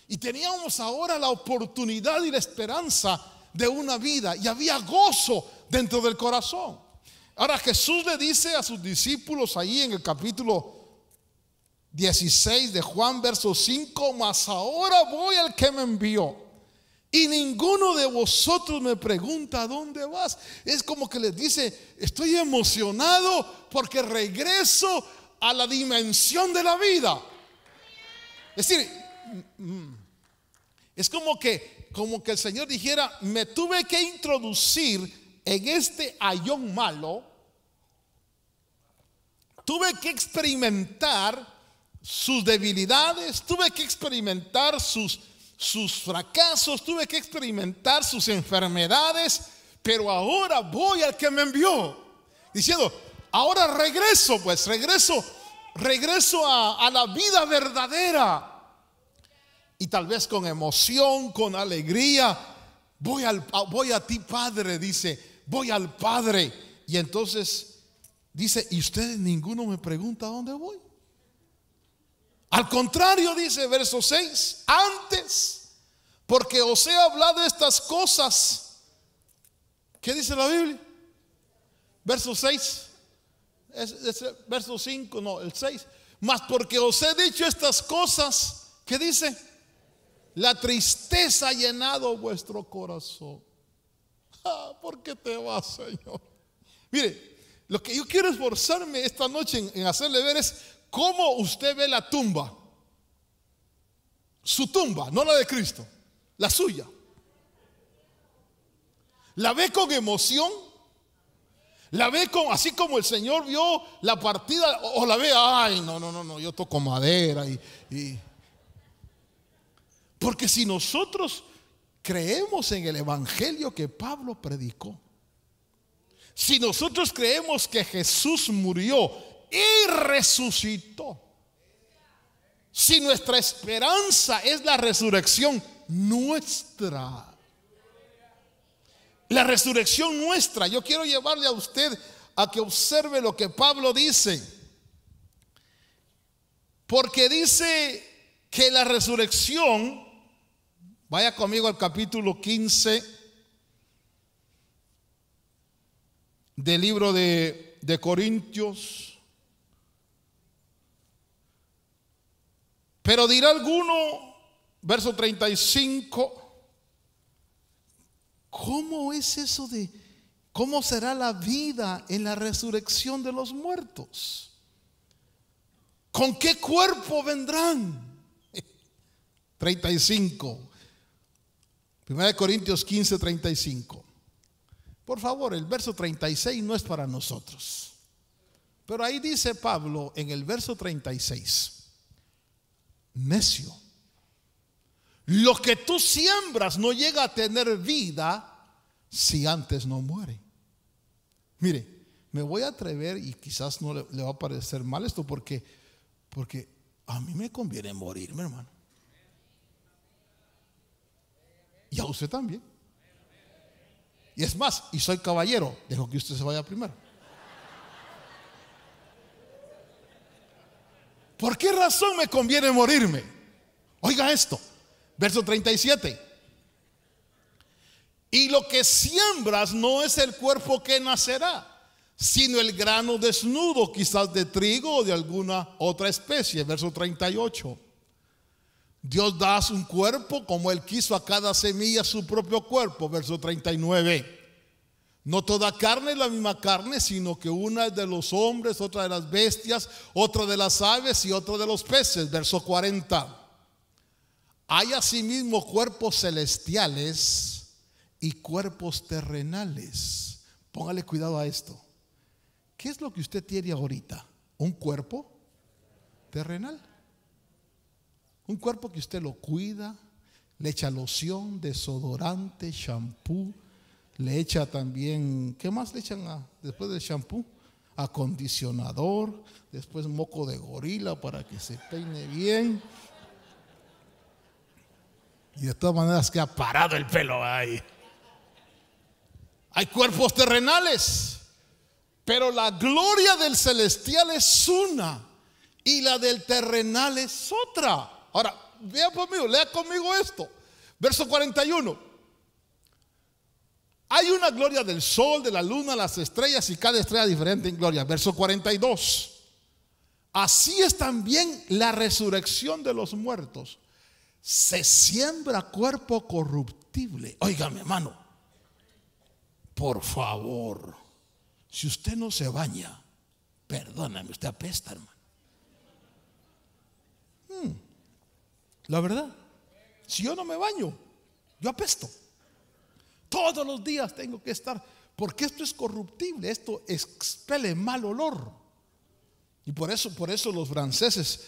Y teníamos ahora la oportunidad y la esperanza de una vida, y había gozo dentro del corazón. Ahora Jesús le dice a sus discípulos ahí en el capítulo 16 de Juan, verso 5: mas ahora voy al que me envió, y ninguno de vosotros me pregunta: ¿a dónde vas? Es como que les dice: estoy emocionado porque regreso a la dimensión de la vida. Es decir, es como que el Señor dijera: me tuve que introducir en este ayón malo, tuve que experimentar sus debilidades, tuve que experimentar sus fracasos, tuve que experimentar sus enfermedades, pero ahora voy al que me envió, diciendo: ahora regreso a la vida verdadera. Y tal vez con emoción, con alegría, voy a ti, Padre, dice, voy al Padre. Y entonces dice: y ustedes ninguno me pregunta a dónde voy. Al contrario, dice verso 6: antes, porque os he hablado estas cosas. ¿Qué dice la Biblia? Verso 6, es verso 5, no, el 6. Mas porque os he dicho estas cosas, ¿qué dice? La tristeza ha llenado vuestro corazón. ¿Por qué te vas, Señor? Mire, lo que yo quiero esforzarme esta noche en hacerle ver es cómo usted ve la tumba. Su tumba, no la de Cristo, la suya. ¿La ve con emoción? ¿La ve así como el Señor vio la partida? ¿O la ve: ay, no, yo toco madera y porque si nosotros creemos en el evangelio que Pablo predicó, si nosotros creemos que Jesús murió y resucitó, si nuestra esperanza es la resurrección nuestra, yo quiero llevarle a usted a que observe lo que Pablo dice, porque dice que la resurrección, vaya conmigo al capítulo 15 del libro de Corintios. Pero dirá alguno, verso 35, ¿cómo es eso de cómo será la vida en la resurrección de los muertos? ¿Con qué cuerpo vendrán? 35. 1 Corintios 15, 35. Por favor, el verso 36 no es para nosotros, pero ahí dice Pablo en el verso 36: necio, lo que tú siembras no llega a tener vida si antes no muere. Mire, me voy a atrever, y quizás no le va a parecer mal esto, porque a mí me conviene morirme, hermano. Y a usted también. Y es más, y soy caballero, dejo que usted se vaya primero. ¿Por qué razón me conviene morirme? Oiga esto, verso 37. Y lo que siembras no es el cuerpo que nacerá, sino el grano desnudo, quizás de trigo o de alguna otra especie. Verso 38. Dios da un cuerpo como Él quiso a cada semilla su propio cuerpo. Verso 39. No toda carne es la misma carne, sino que una es de los hombres, otra de las bestias, otra de las aves y otra de los peces. Verso 40. Hay asimismo cuerpos celestiales y cuerpos terrenales, póngale cuidado a esto. ¿Qué es lo que usted tiene ahorita? ¿Un cuerpo terrenal? Un cuerpo que usted lo cuida, le echa loción, desodorante, shampoo, le echa también, ¿qué más le echan después del shampoo? Acondicionador, después moco de gorila para que se peine bien. Y de todas maneras queda parado el pelo ahí. Hay cuerpos terrenales, pero la gloria del celestial es una y la del terrenal es otra. Ahora, vea conmigo, lea conmigo esto. Verso 41. Hay una gloria del sol, de la luna, las estrellas, y cada estrella diferente en gloria. Verso 42. Así es también la resurrección de los muertos. Se siembra cuerpo corruptible. Óigame, hermano, por favor, si usted no se baña, perdóname, usted apesta, hermano. La verdad, si yo no me baño, yo apesto. Todos los días tengo que estar, porque esto es corruptible, esto expele mal olor. Y por eso los franceses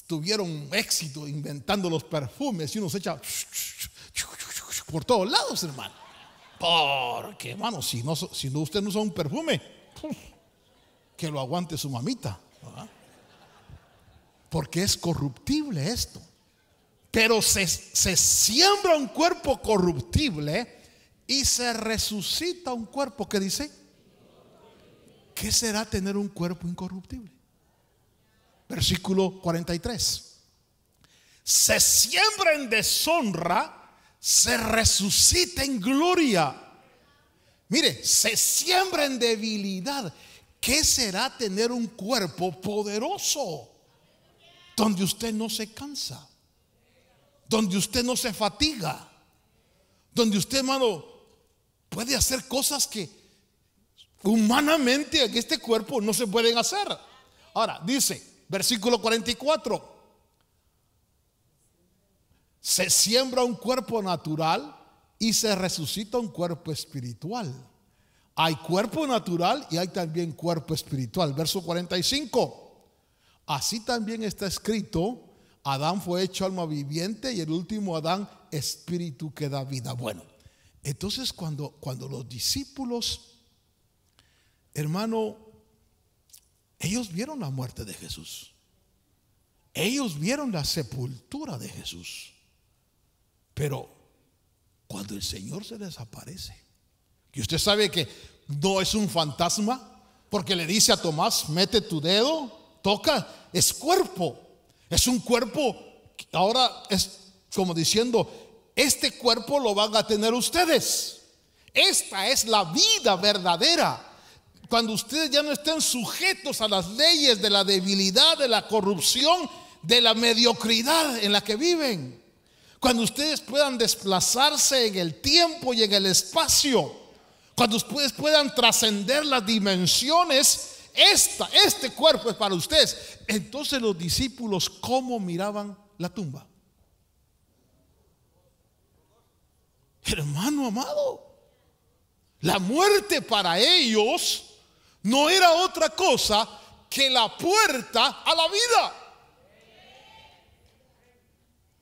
tuvieron éxito inventando los perfumes, y uno se echa por todos lados, hermano. Porque, hermano, si no usted no usa un perfume, que lo aguante su mamita, ¿verdad? Porque es corruptible esto. Pero se siembra un cuerpo corruptible y se resucita un cuerpo que dice, ¿qué será tener un cuerpo incorruptible? Versículo 43. Se siembra en deshonra, se resucita en gloria. Mire, se siembra en debilidad. ¿Qué será tener un cuerpo poderoso? Donde usted no se cansa, donde usted no se fatiga, donde usted, hermano, puede hacer cosas que humanamente en este cuerpo no se pueden hacer. Ahora, dice, versículo 44. Se siembra un cuerpo natural y se resucita un cuerpo espiritual. Hay cuerpo natural y hay también cuerpo espiritual. Verso 45. Así también está escrito: Adán fue hecho alma viviente y el último Adán espíritu que da vida. Bueno, entonces cuando los discípulos, hermano, ellos vieron la muerte de Jesús, ellos vieron la sepultura de Jesús, pero cuando el Señor se desaparece, y usted sabe que no es un fantasma, porque le dice a Tomás: mete tu dedo, toca, es cuerpo, es un cuerpo. Ahora es como diciendo: este cuerpo lo van a tener ustedes. Esta es la vida verdadera. Cuando ustedes ya no estén sujetos a las leyes de la debilidad, de la corrupción, de la mediocridad en la que viven. Cuando ustedes puedan desplazarse en el tiempo y en el espacio. Cuando ustedes puedan trascender las dimensiones. Este cuerpo es para ustedes. Entonces los discípulos, ¿cómo miraban la tumba? Hermano amado, la muerte para ellos no era otra cosa que la puerta a la vida.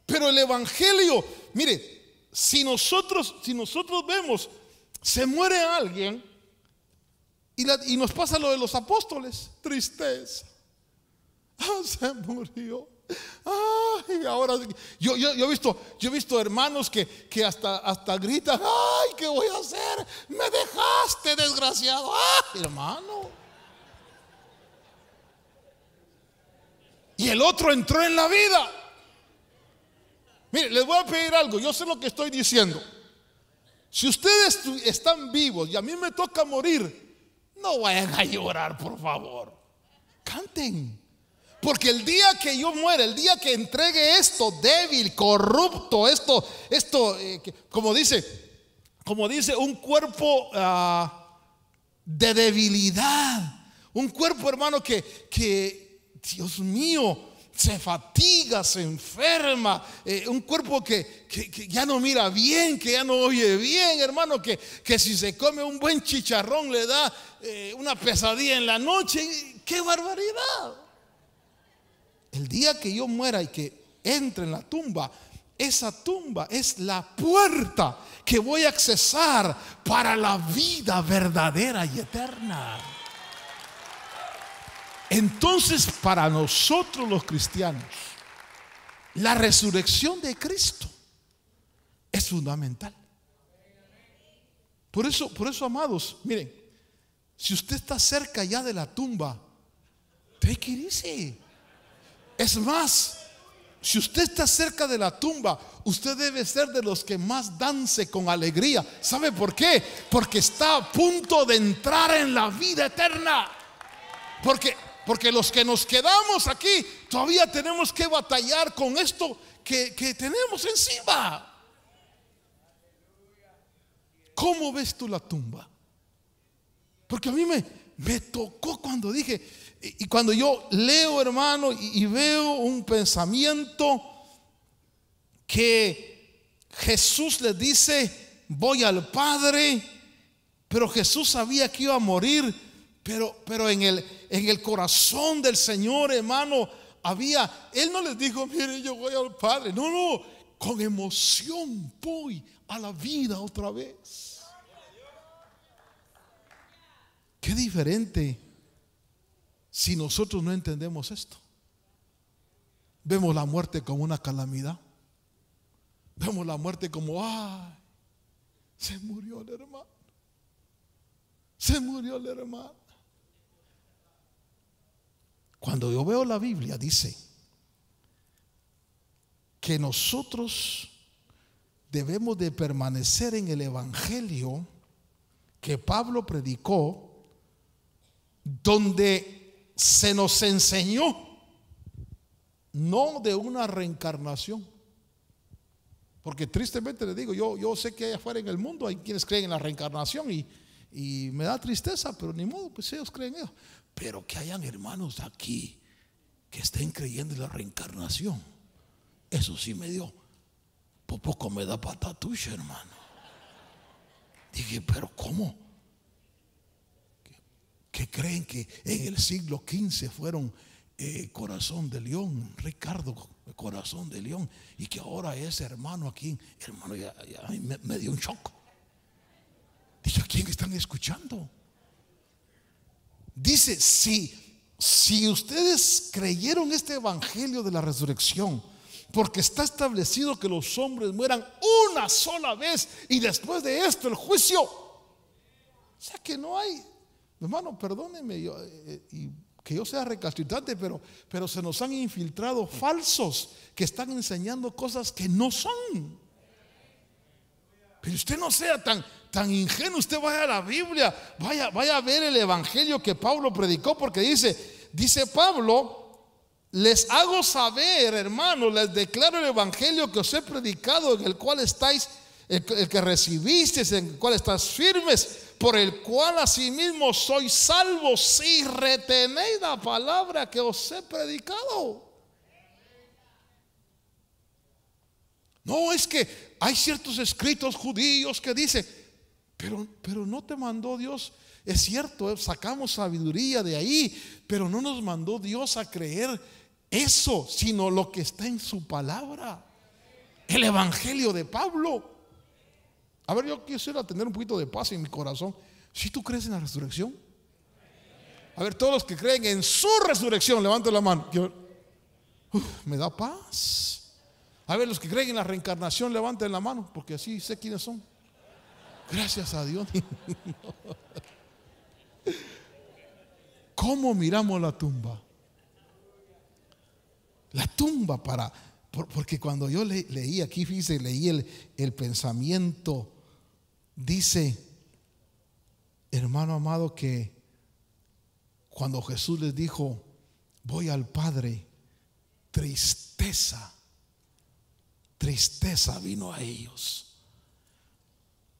Pero el evangelio, mire, si nosotros vemos, se muere alguien y nos pasa lo de los apóstoles, tristeza. Se murió. Ay, ahora yo he visto hermanos que hasta gritan: ay, ¿qué voy a hacer? Me dejaste, desgraciado. Ay, hermano. Y el otro entró en la vida. Mire, les voy a pedir algo. Yo sé lo que estoy diciendo. Si ustedes están vivos y a mí me toca morir, no vayan a llorar, por favor. Canten. Porque el día que yo muera, el día que entregue esto débil, corrupto, esto como dice un cuerpo de debilidad, un cuerpo, hermano, que Dios mío, se fatiga, se enferma, un cuerpo que ya no mira bien, que ya no oye bien, hermano, que si se come un buen chicharrón le da una pesadilla en la noche. ¡Qué barbaridad! El día que yo muera y que entre en la tumba, esa tumba es la puerta que voy a accesar para la vida verdadera y eterna. Entonces, para nosotros los cristianos, la resurrección de Cristo es fundamental. Por eso, amados, miren, si usted está cerca ya de la tumba, take it easy. Es más, si usted está cerca de la tumba, usted debe ser de los que más dance con alegría. ¿Sabe por qué? Porque está a punto de entrar en la vida eterna. Porque los que nos quedamos aquí todavía tenemos que batallar con esto que tenemos encima. ¿Cómo ves tú la tumba? Porque a mí me tocó cuando dije, y cuando yo leo, hermano, y veo un pensamiento que Jesús le dice, voy al Padre, pero Jesús sabía que iba a morir, pero en el corazón del Señor, hermano, Él no les dijo, mire, yo voy al Padre. No, con emoción voy a la vida otra vez. Qué diferente si nosotros no entendemos esto. Vemos la muerte como una calamidad. Vemos la muerte como, ay, se murió el hermano. Se murió el hermano. Cuando yo veo la Biblia, dice que nosotros debemos de permanecer en el evangelio que Pablo predicó, donde se nos enseñó no de una reencarnación. Porque tristemente le digo, yo sé que allá afuera en el mundo hay quienes creen en la reencarnación y me da tristeza, pero ni modo, pues ellos creen eso. Pero que hayan hermanos aquí que estén creyendo en la reencarnación, eso sí me dio, por poco me da patatuche, hermano. Dije, pero ¿cómo? Que creen que en el siglo XV fueron Corazón de León, Ricardo Corazón de León, y que ahora ese hermano aquí, hermano, ya me dio un shock. Dije, ¿a quién están escuchando? Dice, si ustedes creyeron este evangelio de la resurrección, porque está establecido que los hombres mueran una sola vez y después de esto el juicio. O sea que no hay, hermano, perdónenme y que yo sea recalcitrante, pero se nos han infiltrado falsos que están enseñando cosas que no son. Pero usted no sea tan ingenuo, usted vaya a la Biblia, vaya a ver el evangelio que Pablo predicó, porque dice Pablo, les hago saber, hermanos, les declaro el evangelio que os he predicado, en el cual estáis, el que recibisteis, en el cual estás firmes, por el cual asimismo sois salvos si retenéis la palabra que os he predicado. No, es que hay ciertos escritos judíos que dicen, pero no te mandó Dios. Es cierto, sacamos sabiduría de ahí, pero no nos mandó Dios a creer eso, sino lo que está en su palabra, el evangelio de Pablo. A ver, yo quisiera tener un poquito de paz en mi corazón. Si tú crees en la resurrección, a ver, todos los que creen en su resurrección, levanten la mano. Me da paz. A ver, los que creen en la reencarnación, levanten la mano, porque así sé quiénes son. Gracias a Dios. ¿Cómo miramos la tumba? La tumba porque cuando yo leí aquí, fíjese, leí el pensamiento, dice, hermano amado, que cuando Jesús les dijo, voy al Padre, tristeza vino a ellos.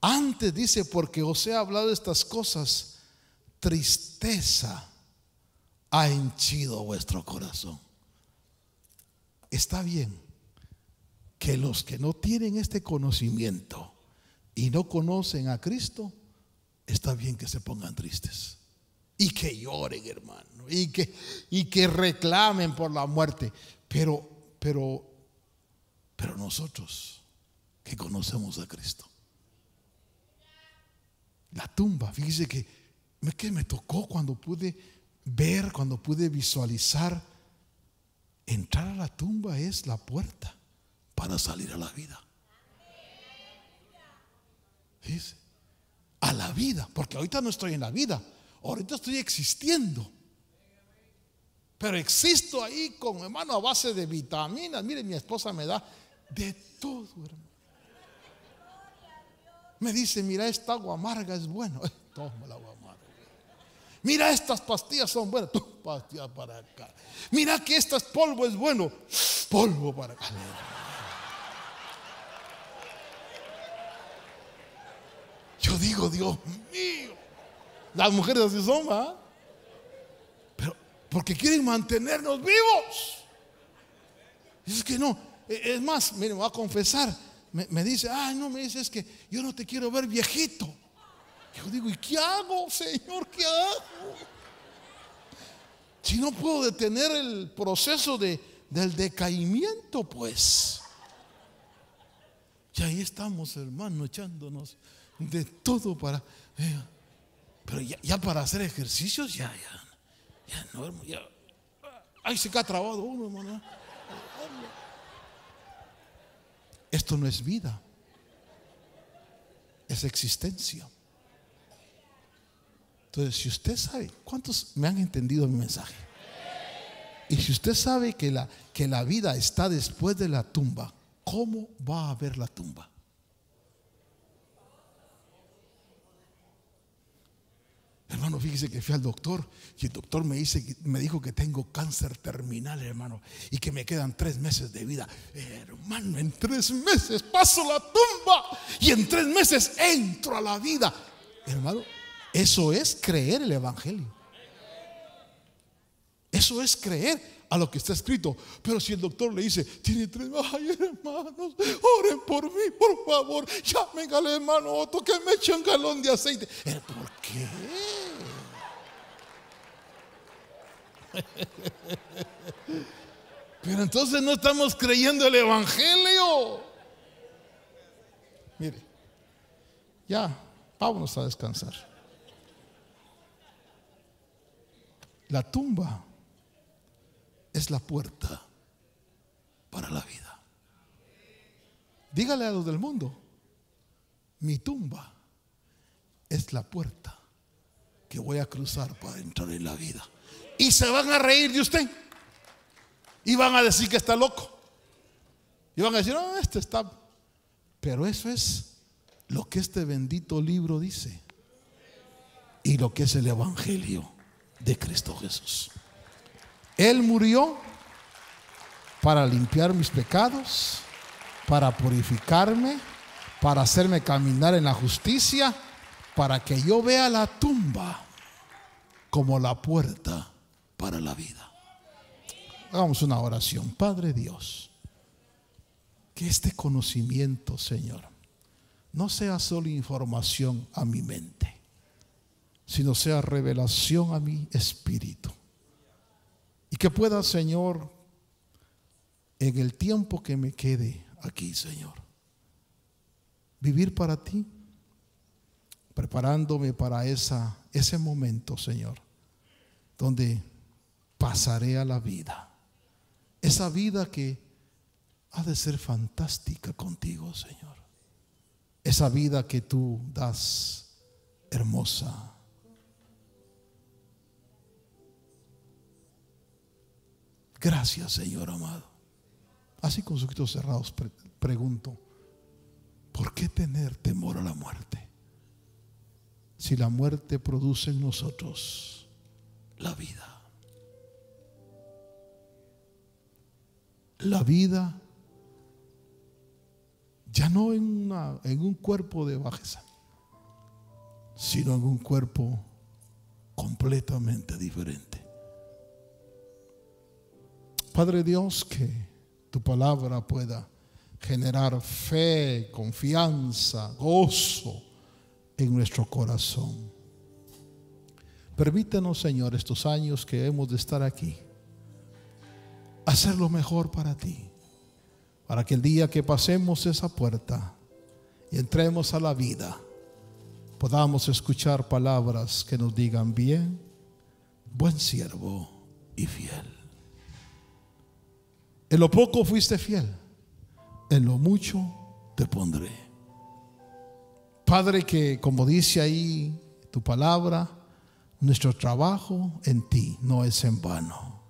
Antes dice, porque os he hablado de estas cosas, tristeza ha henchido vuestro corazón. está bien que los que no tienen este conocimiento y no conocen a Cristo, está bien que se pongan tristes y que lloren, hermano, y que reclamen por la muerte. Pero nosotros que conocemos a Cristo, la tumba, fíjese que me tocó cuando pude ver, cuando pude visualizar, entrar a la tumba es la puerta para salir a la vida. Fíjese, a la vida, porque ahorita no estoy en la vida, ahorita estoy existiendo, pero existo ahí con, hermano, a base de vitaminas. Mire, mi esposa me da de todo, hermano. Me dice, mira, esta agua amarga es buena. Toma la agua amarga. Mira, estas pastillas son buenas. Toma pastillas para acá. Mira que este polvo es bueno. Polvo para acá. Yo digo, Dios mío, las mujeres así son, ¿verdad? Pero porque quieren mantenernos vivos. Es que no, es más, mire, me voy a confesar. Me dice, ay, no, me dice, es que yo no te quiero ver viejito. Yo digo, ¿y qué hago, Señor? ¿Qué hago? Si no puedo detener el proceso del decaimiento, pues. Y ahí estamos, hermano, echándonos de todo para. Pero ya para hacer ejercicios, ya no, ya. Ay, se queda trabado uno, hermano. Esto no es vida, es existencia. Entonces, si usted sabe, ¿cuántos me han entendido mi mensaje? Y si usted sabe que la vida está después de la tumba, ¿cómo va a ver la tumba? Hermano, fíjese que fui al doctor y el doctor me dijo que tengo cáncer terminal, hermano, y que me quedan 3 meses de vida. Hermano, en 3 meses paso la tumba y en 3 meses entro a la vida. Hermano, eso es creer el evangelio. Eso es creer a lo que está escrito. Pero si el doctor le dice, tiene 3 meses, ay, hermanos, oren por mí, por favor, llamen al hermano Otto que me eche un galón de aceite. ¿Por qué? Pero entonces no estamos creyendo el evangelio. Mire, ya, vámonos a descansar. La tumba es la puerta para la vida. Dígale a los del mundo, mi tumba es la puerta que voy a cruzar para entrar en la vida. Y se van a reír de usted y van a decir que está loco y van a decir, no, este está. Pero eso es lo que este bendito libro dice y lo que es el evangelio de Cristo Jesús. Él murió para limpiar mis pecados, para purificarme, para hacerme caminar en la justicia, para que yo vea la tumba como la puerta para la vida. Hagamos una oración. Padre Dios, que este conocimiento, Señor, no sea solo información a mi mente, sino sea revelación a mi espíritu. Y que pueda, Señor, en el tiempo que me quede aquí, Señor, vivir para ti, preparándome para ese momento, Señor, donde pasaré a la vida. Esa vida que ha de ser fantástica contigo, Señor. Esa vida que tú das hermosa. Gracias, Señor amado. Así con sus ojos cerrados pregunto, ¿por qué tener temor a la muerte? Si la muerte produce en nosotros la vida. La vida ya no en un cuerpo de bajeza, sino en un cuerpo completamente diferente. Padre Dios, que tu palabra pueda generar fe, confianza, gozo en nuestro corazón. Permítenos, Señor, estos años que hemos de estar aquí, hacer lo mejor para ti, para que el día que pasemos esa puerta y entremos a la vida, podamos escuchar palabras que nos digan: bien, buen siervo y fiel. En lo poco fuiste fiel, en lo mucho te pondré. Padre, que como dice ahí tu palabra, nuestro trabajo en ti no es en vano.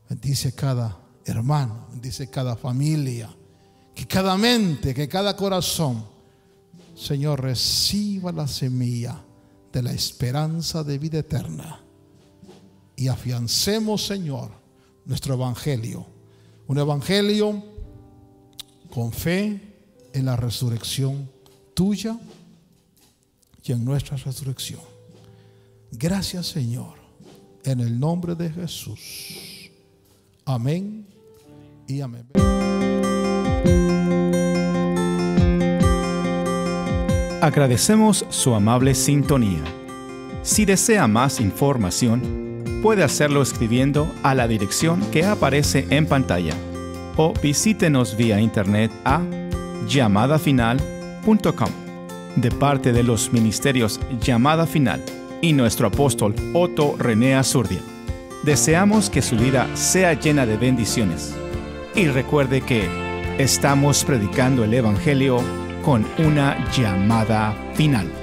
Bendice cada hermano, bendice cada familia, que cada mente, que cada corazón, Señor, reciba la semilla de la esperanza de vida eterna, y afiancemos, Señor, nuestro evangelio, un evangelio con fe en la resurrección tuya y en nuestra resurrección. Gracias, Señor, en el nombre de Jesús. Amén y amén. Agradecemos su amable sintonía. Si desea más información, puede hacerlo escribiendo a la dirección que aparece en pantalla o visítenos vía internet a llamadafinal.com. De parte de los ministerios Llamada Final y nuestro apóstol Otto René Azurdia, deseamos que su vida sea llena de bendiciones. Y recuerde que estamos predicando el Evangelio con una llamada final.